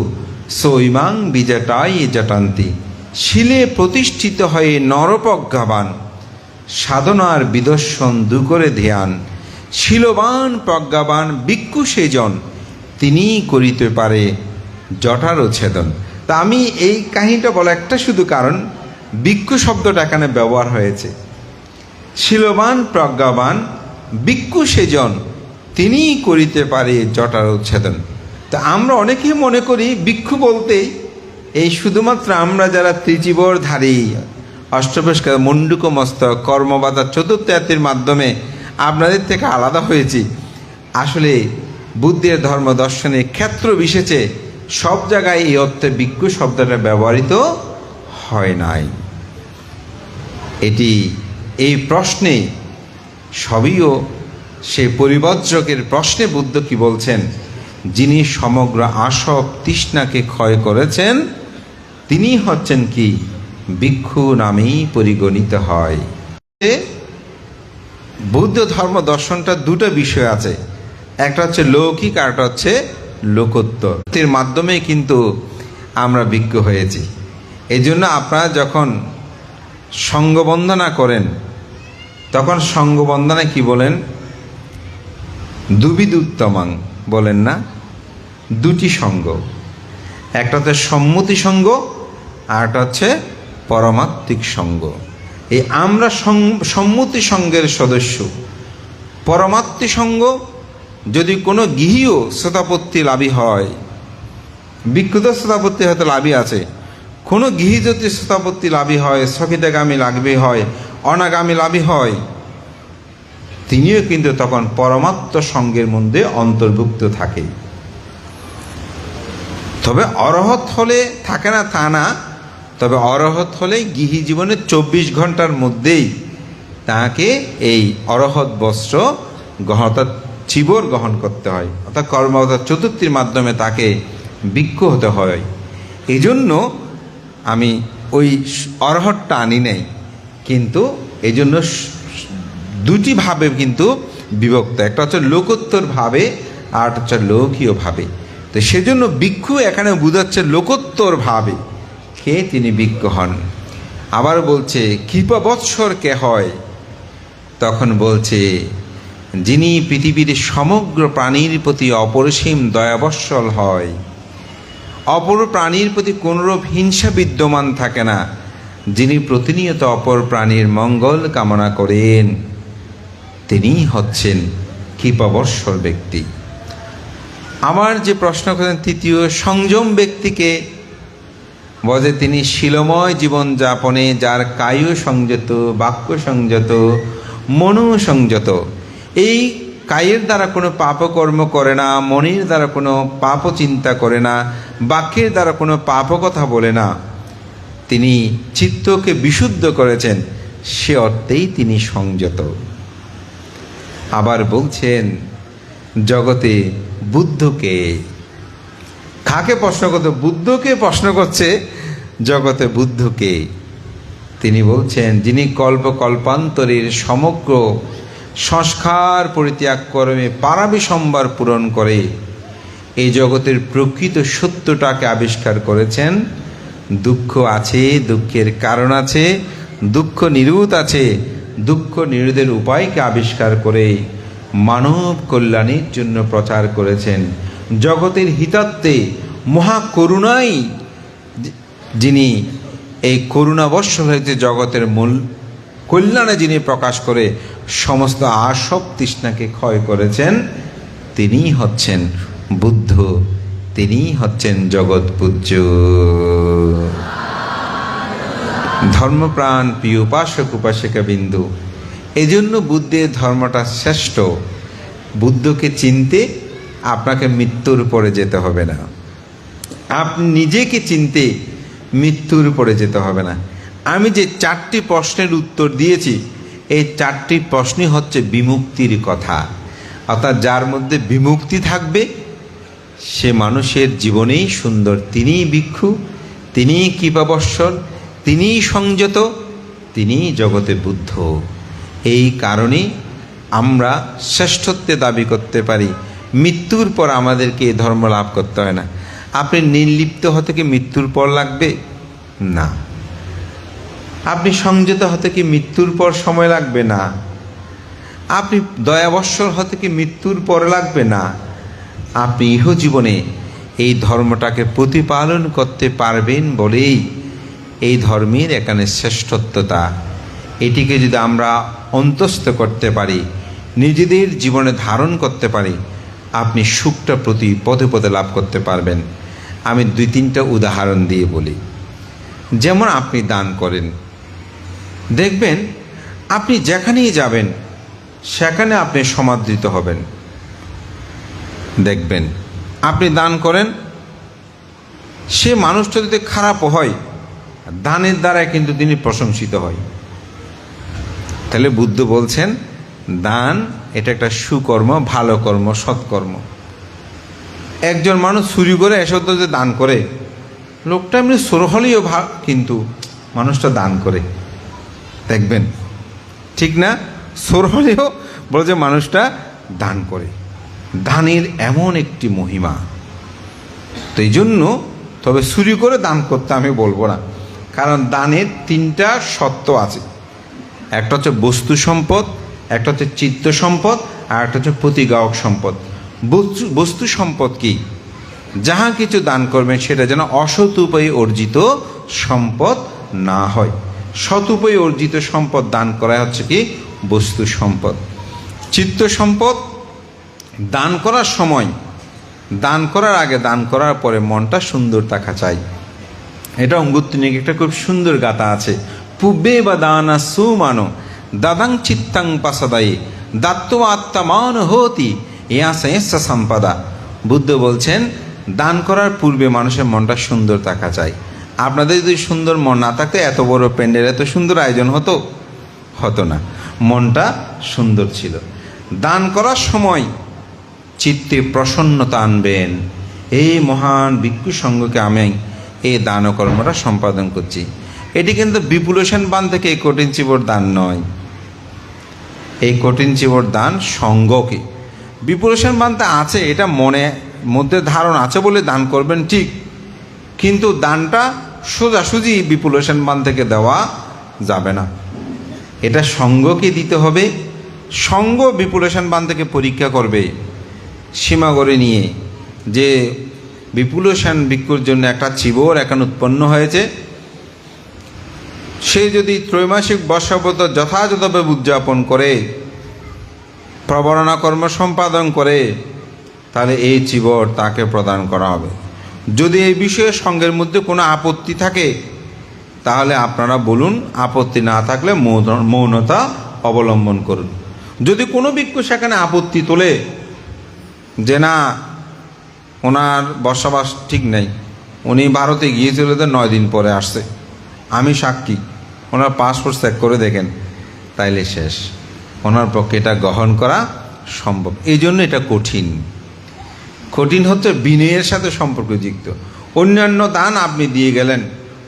সৈমাং বিজাটাই জটান্তি। শিলে প্রতিষ্ঠিত হয়ে নরপ্রজ্ঞাবান সাধনার বিদর্শন দুকরে ধ্যান, শিলবান প্রজ্ঞাবান ভিক্ষু সেজন তিনি করিতে পারে জটারও ছেদন। তা আমি এই কাহিনীটা বলা একটা শুধু কারণ, ভিক্ষু শব্দটা এখানে ব্যবহার হয়েছে। শিলবান প্রজ্ঞাবান ভিক্ষু সেজন তিনি করিতে পারে জটারও ছেদন। তা আমরা অনেকেই মনে করি ভিক্ষু বলতে এই শুধুমাত্র আমরা যারা ত্রিচিবরধারী, অষ্টপরিষ্কার মণ্ডুক মস্তক কর্মবাধা চতুর্থ জাতির মাধ্যমে আপনাদের থেকে আলাদা হয়েছি। আসলে বুদ্ধের ধর্ম দর্শনে ক্ষেত্র বিশেষে সব জায়গায় এই অর্থে ভিক্ষু শব্দটা ব্যবহৃত হয় নাই। এটি এই প্রশ্নে সবইও সেই পরিব্রজকের প্রশ্নে বুদ্ধ কি বলছেন, যিনি সমগ্র আসক তৃষ্ণাকে ক্ষয় করেছেন তিনি হচ্ছেন কি ভিক্ষু নামেই পরিগণিত হয়। বুদ্ধ ধর্ম দর্শনটা দুটো বিষয় আছে, একটা হচ্ছে লৌকিক আর একটা হচ্ছে লোকোত্তর। এর মাধ্যমে কিন্তু আমরা বিজ্ঞ হয়েছি। এই জন্য আপনারা যখন সঙ্গবন্দনা করেন তখন সঙ্গবন্দনায় কি বলেন? দুবিদুত্তমাং বলেন না? দুটি সঙ্গ, একটা হচ্ছে সম্মতি সঙ্গ আর একটা হচ্ছে পরমাত্মিক সঙ্গ। এই আমরা সম্মতি সঙ্গের সদস্য। পরমাত্মিক সঙ্গ যদি কোনো গৃহীয় শ্রোতাপত্তি লাভী হয়, বিক্ষুত শ্রোতাপত্তি হয়তো লাভী আছে, কোনো গৃহী যদি শ্রোতাপত্তি লাভী হয়, স্থগিতগামী লাভী হয়, অনাগামী লাভী হয়, তিনিও কিন্তু তখন পরমাত্ম সঙ্গের মধ্যে অন্তর্ভুক্ত থাকে। তবে অরহত হলে থাকে না তা না, তবে অরহত হলে গৃহী জীবনের 24 ঘন্টার মধ্যেই তাকে এই অরহত বস্ত্র অর্থাৎ চিবর গ্রহণ করতে হয়, অর্থাৎ কর্মবত চতুর্থীর মাধ্যমে তাকে বিজ্ঞ হতে হয়। এই জন্য আমি ওই অরহতটা আনি নাই, কিন্তু এই জন্য দুটি ভাবে কিন্তু বিভক্ত, একটা হচ্ছে লোকোত্তর ভাবে আর একটা হচ্ছে লৌকীয় ভাবে। তো সেজন্য ভিক্ষু এখানে বোঝাচ্ছে লোকোত্তর ভাবে কে তিনি বিজ্ঞ হন। আবার বলছে কৃপাবৎসর কে হয়, তখন বলছে যিনি পৃথিবীর সমগ্র প্রাণীর প্রতি অপরিসীম দয়াবৎসল হয়, অপর প্রাণীর প্রতি কোনরূপ হিংসা বিদ্যমান থাকে না, যিনি প্রতিনিয়ত অপর প্রাণীর মঙ্গল কামনা করেন, তিনিই হচ্ছেন কৃপাবৎসল ব্যক্তি। আমার যে প্রশ্ন করেন তৃতীয়, সংযম ব্যক্তিকে বলে তিনি শীলময় জীবন যাপনে যার কায়ু সংযত, বাক্য সংযত, মনও সংযত। এই কায়ের দ্বারা কোনো পাপকর্ম করে না, মনের দ্বারা কোনো পাপ চিন্তা করে না, বাক্যের দ্বারা কোনো পাপ কথা বলে না, তিনি চিত্তকে বিশুদ্ধ করেছেন, সে অর্থেই তিনি সংযত। আবার বলছেন জগতে বুদ্ধকে, কাকে প্রশ্ন করতে? বুদ্ধকে প্রশ্ন করছে, জগতে বুদ্ধকে। তিনি বলছেন যিনি কল্পান্তরের সমগ্র সংস্কার পরিত্যাগ কর্মে পারাবিসম্বার পূরণ করে এই জগতের প্রকৃত সত্যটাকে আবিষ্কার করেছেন। দুঃখ আছে, দুঃখের কারণ আছে, দুঃখ নিরোধ আছে, দুঃখ নিরোধের উপায়কে আবিষ্কার করে মানব কল্যাণের জন্য প্রচার করেছেন। জগতের হিতার্থে মহাকরুণাই যিনি এই করুণাবর্ষণ হয়েছে জগতের মূল কল্যাণে যিনি প্রকাশ করে সমস্ত আসব তৃষ্ণাকে ক্ষয় করেছেন, তিনিই হচ্ছেন বুদ্ধ, তিনিই হচ্ছেন জগৎ পূজ্য। ধর্মপ্রাণ প্রিয় উপাসক উপাসিকা বিন্দু, এই জন্য বুদ্ধের ধর্মটা শ্রেষ্ঠ। বুদ্ধকে চিনতে আপনাকে মৃত্যুর পরে যেতে হবে না, আপনি নিজেকে চিনতে মৃত্যুর পরে যেতে হবে না। আমি যে 4টি প্রশ্নের উত্তর দিয়েছি, এই 4টি প্রশ্নই হচ্ছে বিমুক্তির কথা। অর্থাৎ যার মধ্যে বিমুক্তি থাকবে সে মানুষের জীবনেই সুন্দর, তিনিই ভিক্ষু, তিনিই কৃপাবৎসল, তিনিই সংযত, তিনিই জগতে বুদ্ধ। এই কারণে আমরা শ্রেষ্ঠত্বে দাবি করতে পারি। মৃত্যুর পর আমাদেরকে এই ধর্ম লাভ করতে হয় না। আপনি নির্লিপ্ত হতে কি মৃত্যুর পর লাগবে? না। আপনি সংযত হতে কি মৃত্যুর পর সময় লাগবে? না। আপনি দয়াবৎসল হতে কি মৃত্যুর পর লাগবে? না। আপনি ইহজীবনে এই ধর্মটাকে প্রতিপালন করতে পারবেন বলেই এই ধর্মের এখানে শ্রেষ্ঠত্বতা। এটিকে যদি আমরা অন্তস্থ করতে পারি, নিজেদের জীবনে ধারণ করতে পারি, আপনি সুখটা প্রতি পদে পদে লাভ করতে পারবেন। আমি 2-3টা উদাহরণ দিয়ে বলি। যেমন আপনি দান করেন, দেখবেন আপনি যেখানেই যাবেন সেখানে আপনি সমাদৃত হবেন। দেখবেন আপনি দান করেন, সে মানুষটা যদি খারাপ হয়, দানের দ্বারা কিন্তু তিনি প্রশংসিত হয়। তাহলে বুদ্ধ বলছেন দান এটা একটা সুকর্ম, ভালো কর্ম, সৎকর্ম। একজন মানুষ চুরি করে এসে যে দান করে, লোকটা এমনি চোর হলেও কিন্তু মানুষটা দান করে, দেখবেন ঠিক না? সোর হলেও বলে যে মানুষটা দান করে। দানের এমন একটি মহিমা, তো এই জন্য তবে চুরি করে দান করতে আমি বলবো না, কারণ দানের তিনটা সত্য আছে। একটা হচ্ছে বস্তু সম্পদ, একটা হচ্ছে চিত্ত সম্পদ, আর একটা হচ্ছে প্রতিগ্রাহক সম্পদ। বস্তু সম্পদ কি? যাহা কিছু দান করবেন সেটা যেন অসৎ উপায়ে অর্জিত সম্পদ না হয়। সৎ উপায়ে অর্জিত সম্পদ দান করা হচ্ছে কি বস্তু সম্পদ। চিত্ত সম্পদ দান করার সময়, দান করার আগে, দান করার পরে মনটা সুন্দর থাকা চাই। এটা অঙ্গুত্তনিক একটা খুব সুন্দর গাথা আছে। পুব্বে বা দানা সুমানো দাদাং চিত্তাং পাসাদায়ে দাত্ত আত্মান হতি ইয়াসা সম্পদা। বুদ্ধ বলছেন দান করার পূর্বে মানুষের মনটা সুন্দর থাকা চাই। আপনাদের যদি সুন্দর মন না থাকতো এত বড় প্যান্ডেল, এত সুন্দর আয়োজন হতো না। মনটা সুন্দর ছিল। দান করার সময় চিত্তে প্রসন্নতা আনবেন। এই মহান ভিক্ষু সংঘকে আমি এই দান কর্মটা সম্পাদন করছি। এটি কিন্তু বিপুলেশন বান থেকে এই কঠিন চিবর দান নয়। এই কঠিন চিবর দান সংঘকে। বিপুলেশন বানতে আছে, এটা মধ্যে ধারণা আছে বলে দান করবেন ঠিক, কিন্তু দানটা সোজাসুজি বিপুলেশন বান থেকে দেওয়া যাবে না। এটা সংঘকে দিতে হবে। সংঘ বিপুলেশন বান থেকে পরীক্ষা করবে সীমা করে নিয়ে যে বিপুলেশন ভিক্ষুর জন্য একটা চিবর এখন উৎপন্ন হয়েছে, সে যদি ত্রৈমাসিক বর্ষাব্রত যথাযথভাবে উদযাপন করে, প্রবরণা কর্ম সম্পাদন করে, তাহলে এই চিবর তাকে প্রদান করা হবে। যদি এই বিষয়ে সংঘের মধ্যে কোনো আপত্তি থাকে তাহলে আপনারা বলুন, আপত্তি না থাকলে মৌনতা অবলম্বন করুন। যদি কোনো ভিক্ষু সেখানে আপত্তি তোলে যে না ওনার বসবাস ঠিক নেই, উনি ভারতে গিয়েছিল 9 দিন পরে আসছে, আমি সাক্ষী, ওনার পাসপোর্ট চেক করে দেখেন, তাইলে শেষ। ওনার পক্ষে এটা গ্রহণ করা সম্ভব। এই জন্য এটা কঠিন হচ্ছে বিনয়ের সাথে সম্পর্কযুক্ত। অন্যান্য দান আপনি দিয়ে গেলেন,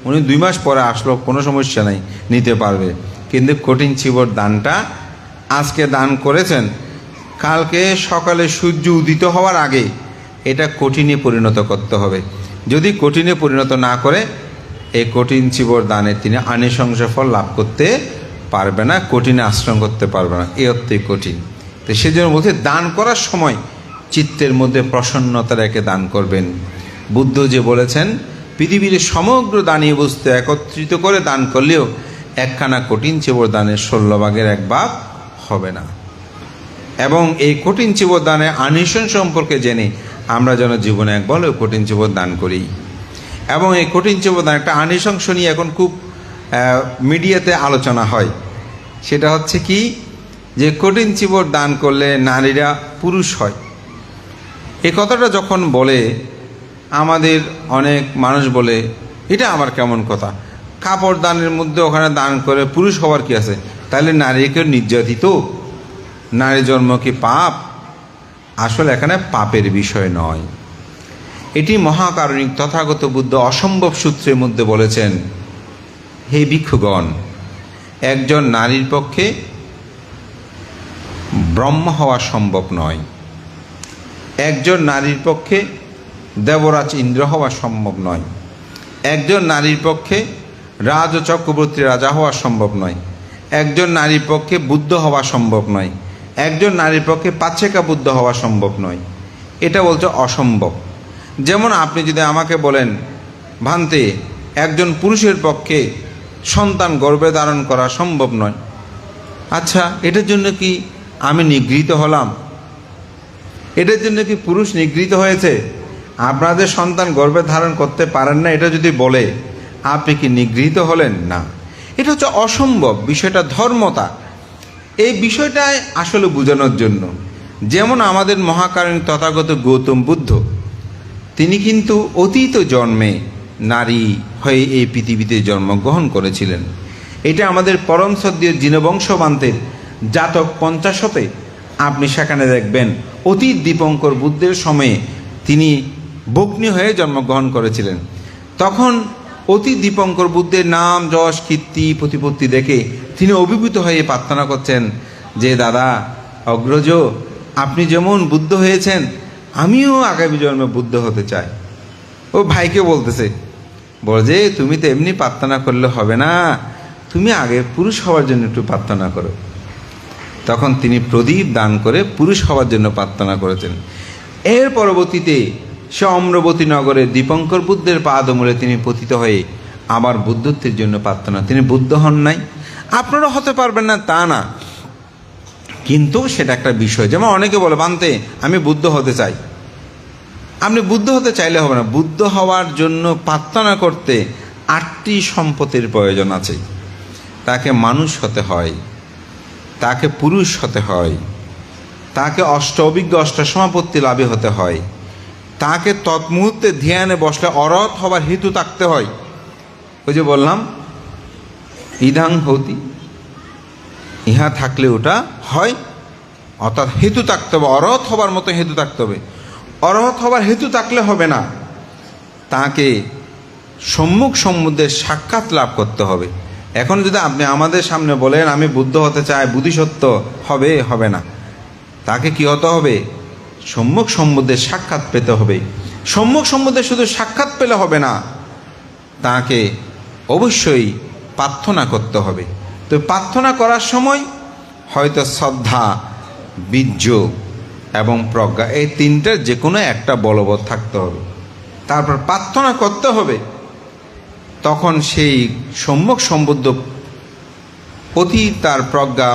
উনি 2 মাস পরে আসলো, কোনো সমস্যা নাই, নিতে পারবে। কিন্তু কঠিন চিবর দানটা আজকে দান করেছেন, কালকে সকালে সূর্য উদিত হওয়ার আগে এটা কঠিনে পরিণত করতে হবে। যদি কঠিনে পরিণত না করে এই কঠিন চিবর দানে তিনি আনিশংস ফল লাভ করতে পারবে না, কঠিনে আশ্রম করতে পারবে না। এ অর্থে কঠিন। তো সেজন্য বলতে দান করার সময় চিত্তের মধ্যে প্রসন্নতা রেখে দান করবেন। বুদ্ধ যে বলেছেন পৃথিবীর সমগ্র দানীয় বস্তু একত্রিত করে দান করলেও একখানা কঠিন চিবর দানের 16 ভাগের 1 ভাগ হবে না। এবং এই কঠিন চিবর দানের আনিশন সম্পর্কে জেনে আমরা যেন জীবনে একবার কঠিন চিবর দান করি। এবং এই কঠিন চিবর দান একটা আনিশংস নিয়ে এখন খুব মিডিয়াতে আলোচনা হয়। সেটা হচ্ছে কি, যে কঠিন চিবর দান করলে নারীরা পুরুষ হয়। এই কথাটা যখন বলে আমাদের অনেক মানুষ বলে এটা আবার কেমন কথা, কাপড় দানের মধ্যে ওখানে দান করে পুরুষ হওয়ার কি আছে? তাহলে নারীকে নির্যাতিত, নারী জন্ম কি পাপ? আসলে এখানে পাপের বিষয় নয়। এটি মহাকারণিক তথাগত বুদ্ধ অসম্ভব সূত্রের মধ্যে বলেছেন, হে ভিক্ষুগণ, একজন নারীর পক্ষে ব্রহ্ম হওয়া সম্ভব নয়, একজন নারীর পক্ষে দেবরাজ ইন্দ্র হওয়া সম্ভব নয়, একজন নারীর পক্ষে রাজ ও চক্রবর্তী রাজা হওয়া সম্ভব নয়, একজন নারীর পক্ষে বুদ্ধ হওয়া সম্ভব নয়, একজন নারীর পক্ষে পাচ্ছেকা বুদ্ধ হওয়া সম্ভব নয়। এটা বলছে অসম্ভব। যেমন আপনি যদি আমাকে বলেন ভান্তে একজন পুরুষের পক্ষে সন্তান গর্ভে ধারণ করা সম্ভব নয়, আচ্ছা এটার জন্য কি আমি নিগৃহীত হলাম? এটার জন্য কি পুরুষ নিগৃহীত হয়েছে? আপনাদের সন্তান গর্ভে ধারণ করতে পারেন না এটা যদি বলে আপনি কি নিগৃহীত হলেন? না, এটা হচ্ছে অসম্ভব। বিষয়টা ধর্মতা। এই বিষয়টাই আসলে বোঝানোর জন্য, যেমন আমাদের মহাকারণিক তথাগত গৌতম বুদ্ধ, তিনি কিন্তু অতীত জন্মে নারী হয়ে এই পৃথিবীতে জন্মগ্রহণ করেছিলেন। এটা আমাদের পরম শ্রদ্ধেয় জিনবংশবান্তের জাতক 50-তে আপনি সেখানে দেখবেন অতীত দীপঙ্কর বুদ্ধের সময়ে তিনি বগ্নি হয়ে জন্মগ্রহণ করেছিলেন। তখন অতীত দীপঙ্কর বুদ্ধের নাম যশ কীর্তি প্রতিপত্তি দেখে তিনি অভিভূত হয়ে প্রার্থনা করছেন যে দাদা অগ্রজ, আপনি যেমন বুদ্ধ হয়েছেন আমিও আগামী জন্মে বুদ্ধ হতে চাই। ও ভাইকে বলতেছে, বলছে তুমি তো এমনি প্রার্থনা করলে হবে না, তুমি আগে পুরুষ হওয়ার জন্য একটু প্রার্থনা করো। তখন তিনি প্রদীপ দান করে পুরুষ হওয়ার জন্য প্রার্থনা করেছেন। এর পরবর্তীতে সে অম্রবতী নগরে দীপঙ্কর বুদ্ধের পাদমূলে তিনি পতিত হয়ে আবার বুদ্ধত্বের জন্য প্রার্থনা। তিনি বুদ্ধ হন নাই, আপনারা হতে পারবেন না তা না, কিন্তু সেটা একটা বিষয়। যেমন অনেকে বলে বান্তে আমি বুদ্ধ হতে চাই। আপনি বুদ্ধ হতে চাইলে হবে না, বুদ্ধ হওয়ার জন্য প্রার্থনা করতে 8টি সম্পত্তির প্রয়োজন আছে। তাকে মানুষ হতে হয়, তাকে পুরুষ হতে হয়, তাকে অভিজ্ঞ অষ্টসমাপত্তি লাভে হতে হয়, তাকে তৎমুহূর্তে ধ্যানে বসলে অরহৎ হবার হেতু থাকতে হয়। ওই যে বললাম ইদাং হতি, ইহা থাকলে ওটা হয়, অর্থাৎ হেতু থাকতে হবে, অরহৎ হবার মতো হেতু থাকতে হবে। অরহৎ হবার হেতু থাকলে হবে না, তাকে সম্মুখ সম্বুদ্ধের সাক্ষাৎ লাভ করতে হবে। এখন যদি আপনি আমাদের সামনে বলেন আমি বুদ্ধ হতে চাই, বুদ্ধিসত্ত্ব হবে, হবে না। তাকে কি হতে হবে? সম্মুখ সম্বুদ্ধের সাক্ষাৎ পেতে হবে। সম্মুখ সম্বুদ্ধের শুধু সাক্ষাৎ পেলে হবে না, তাকে অবশ্যই প্রার্থনা করতে হবে। তো প্রার্থনা করার সময় হয়তো শ্রদ্ধা, বীর্য এবং প্রজ্ঞা, এই তিনটার যে কোনো একটা বলবৎ থাকতে হবে। তারপর প্রার্থনা করতে হবে, তখন সেই সম্মুখ সম্বুদ্ধ অতি তার প্রজ্ঞা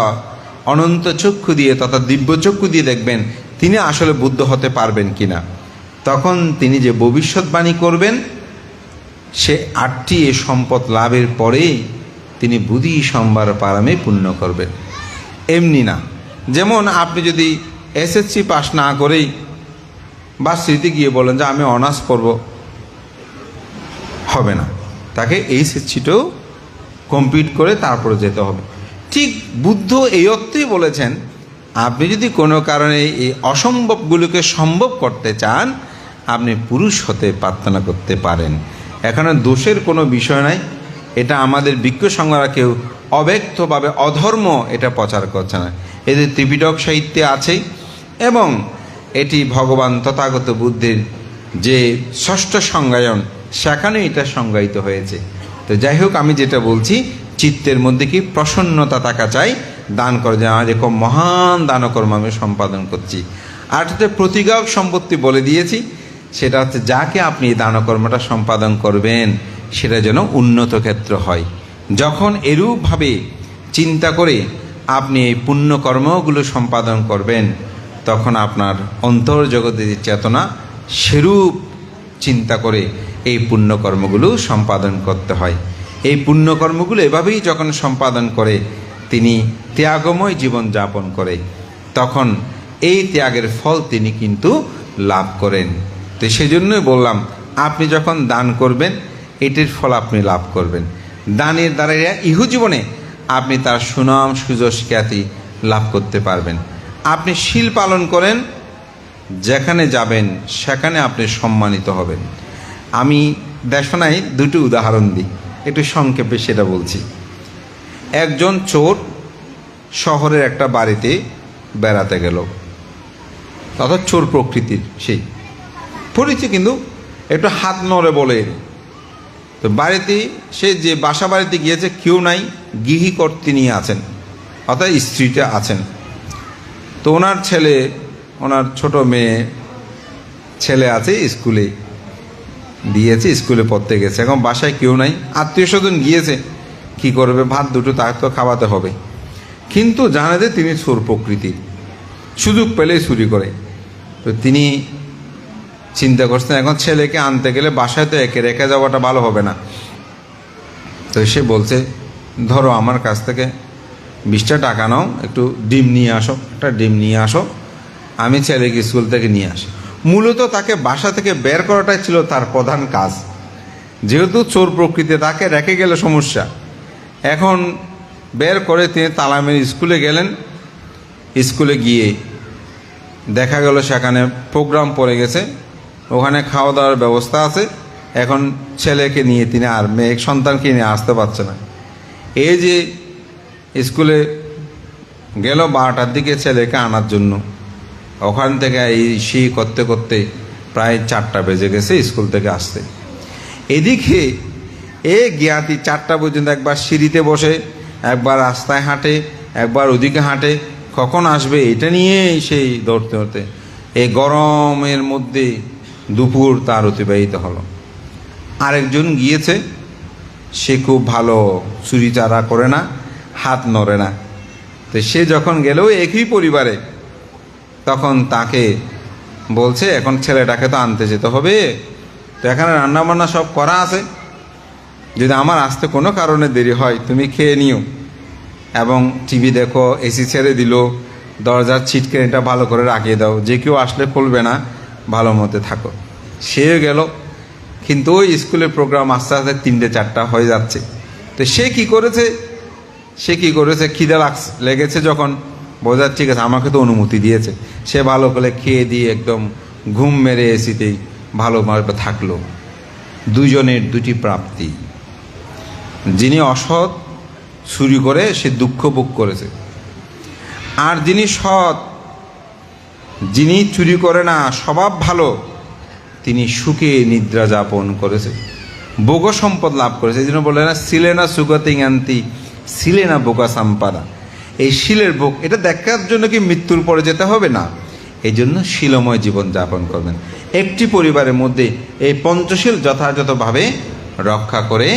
অনন্ত চক্ষু দিয়ে তথা দিব্য চক্ষু দিয়ে দেখবেন তিনি আসলে বুদ্ধ হতে পারবেন কিনা। তখন তিনি যে ভবিষ্যৎবাণী করবেন সে 8টি সম্পদ লাভের পরেই তিনি বুদ্ধি সম্ভার পারামে পূর্ণ করবেন, এমনি না। যেমন আপনি যদি এসএসসি পাস না করেই ভার্সিটিতে গিয়ে বলেন যে আমি অনার্স পড়ব, হবে না, তাকে এইচএসসিটাও কমপ্লিট করে তারপরে যেতে হবে। ঠিক বুদ্ধ এই অর্থেই বলেছেন আপনি যদি কোনো কারণে এই অসম্ভবগুলোকে সম্ভব করতে চান আপনি পুরুষ হতে প্রার্থনা করতে পারেন। এখানে দোষের কোনো বিষয় নাই। এটা আমাদের বিজ্ঞ সংজ্ঞারা কেউ অব্যক্তভাবে অধর্ম এটা প্রচার করছে না। এদের ত্রিপিটক সাহিত্যে আছে এবং এটি ভগবান তথাগত বুদ্ধের যে ষষ্ঠ সংজ্ঞায়ন সেখানে এটা সংজ্ঞায়িত হয়েছে। তো যাই হোক, আমি যেটা বলছি চিত্তের মধ্যে কি প্রসন্নতা থাকা চাই দান করে, যে আমার এরকম মহান দানকর্ম আমি সম্পাদন করছি। আর একটা প্রতিজ্ঞাক সম্পত্তি বলে দিয়েছি, সেটা হচ্ছে যাকে আপনি এই দানকর্মটা সম্পাদন করবেন সেটা যেন উন্নত ক্ষেত্র হয়। যখন এরূপভাবে চিন্তা করে আপনি এই পুণ্যকর্মগুলো সম্পাদন করবেন তখন আপনার অন্তর্জগতের চেতনা সেরূপ চিন্তা করে এই পুণ্যকর্মগুলো সম্পাদন করতে হয়। এই পুণ্যকর্মগুলো এভাবেই যখন সম্পাদন করে তিনি ত্যাগময় জীবন যাপন করে, তখন এই ত্যাগের ফল তিনি কিন্তু লাভ করেন। তো সেজন্যই বললাম আপনি যখন দান করবেন এটির ফল আপনি লাভ করবেন। দানের দ্বারা ইহু জীবনে আপনি তার সুনাম সুযশ খ্যাতি লাভ করতে পারবেন। আপনি শীল পালন করেন, যেখানে যাবেন সেখানে আপনি সম্মানিত হবেন। আমি দেশনায় 2টি উদাহরণ দিই, একটু সংক্ষেপে সেটা বলছি। একজন চোর শহরের একটা বাড়িতে বেড়াতে গেল, অর্থাৎ চোর প্রকৃতির সেই পরিচয়, কিন্তু একটু হাত নড়ে বলে। তো বাড়িতে সে যে বাসা বাড়িতে গিয়েছে কেউ নাই, গৃহীকর তিনি আছেন, অর্থাৎ স্ত্রীটা আছেন। তো ওনার ছেলে, ওনার ছোট মেয়ে ছেলে আছে, স্কুলে দিয়েছে, স্কুলে পড়তে গেছে। এখন বাসায় কেউ নাই, আত্মীয় স্বজন গিয়েছে, কি করবে, ভাত দুটো তাকে তো খাওয়াতে হবে। কিন্তু জানে যে তিনি চোর প্রকৃতির, সুযোগ পেলেই চুরি করে। তো তিনি চিন্তা করছেন এখন ছেলেকে আনতে গেলে বাসায় তো একে রেখে যাওয়াটা ভালো হবে না। তো সে বলছে ধরো আমার কাছ থেকে 20টা টাকা নাও, একটু ডিম নিয়ে আসো, একটা ডিম নিয়ে আসো, আমি ছেলেকে স্কুল থেকে নিয়ে আসি। মূলত তাকে বাসা থেকে বের করাটাই ছিল তার প্রধান কাজ। যেহেতু চোর প্রকৃতি, তাকে রেখে গেলে সমস্যা। এখন বের করে তিনি তালা মেরে স্কুলে গেলেন। স্কুলে গিয়ে দেখা গেল সেখানে প্রোগ্রাম পড়ে গেছে, ওখানে খাওয়া দাওয়ার ব্যবস্থা আছে। এখন ছেলেকে নিয়ে তিনি আর মেয়ে সন্তানকে নিয়ে আসতে পারছে না। এই যে স্কুলে গেল 12টার দিকে ছেলেকে আনার জন্য। ওখান থেকে এই সেই করতে করতে প্রায় 4টা বেজে গেছে স্কুল থেকে আসতে। এদিকে জ্ঞাতি 4টা পর্যন্ত একবার সিঁড়িতে বসে, একবার রাস্তায় হাঁটে, একবার ওদিকে হাঁটে, কখন আসবে এটা নিয়েই সেই দৌড়তে দৌড়তে এই গরমের মধ্যে দুপুর তার অতিবাহিত হলো। আরেকজন গিয়েছে, সে খুব ভালো চুরিচারা করে না, হাত নড়ে না। তো সে যখন গেল একই পরিবারে, তখন তাকে বলছে এখন ছেলেটাকে তো আনতে যেতে হবে, তো এখানে রান্নাবান্না সব করা আছে, যদি আমার আসতে কোনো কারণে দেরি হয় তুমি খেয়ে নিও, এবং টিভি দেখো, এসি ছেড়ে দিল, দরজার ছিটকেনিটা ভালো করে রাখিয়ে দাও, যে কেউ আসলে খুলবে না, ভালো মতো থাকো। সেও গেল, কিন্তু ওই স্কুলের প্রোগ্রাম আস্তে আস্তে 3টে-4টা হয়ে যাচ্ছে। তো সে কি করেছে, খিদে লেগেছে যখন, বোঝার ঠিক আছে আমাকে তো অনুমতি দিয়েছে, সে ভালো করে খেয়ে দিয়ে একদম ঘুম মেরে এসিতেই ভালোভাবে থাকলো। দুজনের দুটি প্রাপ্তি। যিনি অসৎ, চুরি করে সে দুঃখ ভোগ করেছে, আর যিনি সৎ, যিনি চুরি করে না, স্বভাব ভালো, তিনি সুখে নিদ্রা যাপন করেছে, ভোগ সম্পদ লাভ করেছে। এই জন্য বলে না, ছিলে না সুগতি জ্ঞান্তি, ছিলে না বোকা সাম্পাদা। এই শিলের ভোগ, এটা দেখার জন্য কি মৃত্যুর পরে যেতে হবে না, এই জন্য শিলময় জীবন যাপন করবেন। একটি পরিবারের মধ্যে এই পঞ্চশীল যথাযথভাবে রক্ষা করে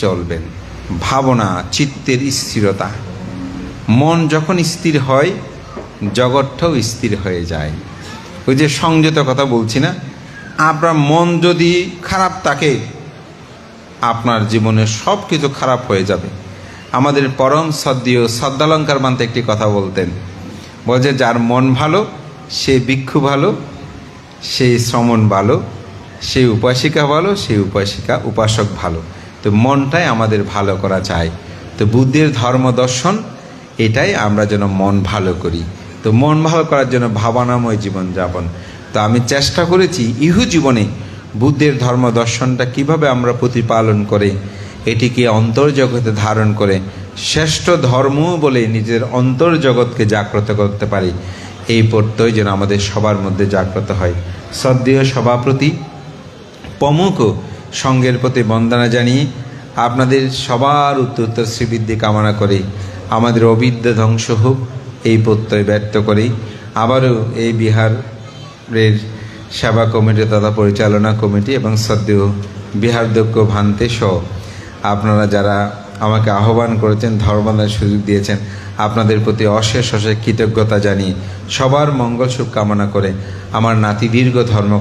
চলবেন। ভাবনা, চিত্তের স্থিরতা, মন যখন স্থির হয় জগৎটাও স্থির হয়ে যায়। ওই যে সংযত কথা বলছি না, আপনার মন যদি খারাপ থাকে আপনার জীবনে সব কিছু খারাপ হয়ে যাবে। আমাদের পরম শ্রদ্ধেয় শ্রদ্ধালঙ্কার বান্তে একটি কথা বলতেন, বলছে যার মন ভালো সে ভিক্ষু ভালো, সেই শ্রমণ ভালো, সেই উপাসিকা ভালো, সেই উপাসক ভালো। তো মনটাই আমাদের ভালো করা চাই। তো বুদ্ধের ধর্ম দর্শন এটাই, আমরা যেন মন ভালো করি। তো মন ভালো করার জন্য ভাবনাময় জীবনযাপন। তো আমি চেষ্টা করেছি ইহু জীবনে বুদ্ধের ধর্ম দর্শনটা কিভাবে আমরা প্রতিপালন করে এটিকে অন্তর্জগতে ধারণ করে শ্রেষ্ঠ ধর্ম বলে নিজের অন্তর্জগৎকে জাগ্রত করতে পারি, এই প্রত্যয় যেন আমাদের সবার মধ্যে জাগ্রত হয়। শ্রদ্ধেয় সভাপতি প্রমুখ সঙ্গের প্রতি বন্দনা জানিয়ে আপনাদের সবার উত্তর শ্রীবৃদ্ধি কামনা করে আমাদের অবিদ্যা ধ্বংস হোক এই প্রত্যয় ব্যক্ত করি। আবারও এই বিহারের সেবা কমিটি তথা পরিচালনা কমিটি এবং শ্রদ্ধেয় বিহারধ্যক্ষ ভান্তে সহ আপনারা যারা আমাকে আহ্বান করেছেন, ধর্মদানের সুযোগ দিয়েছেন, আপনাদের প্রতি অশেষ অশেষ কৃতজ্ঞতা জানিয়ে সবার মঙ্গল সুখ কামনা করে আমার নাতি দীর্ঘ ধর্ম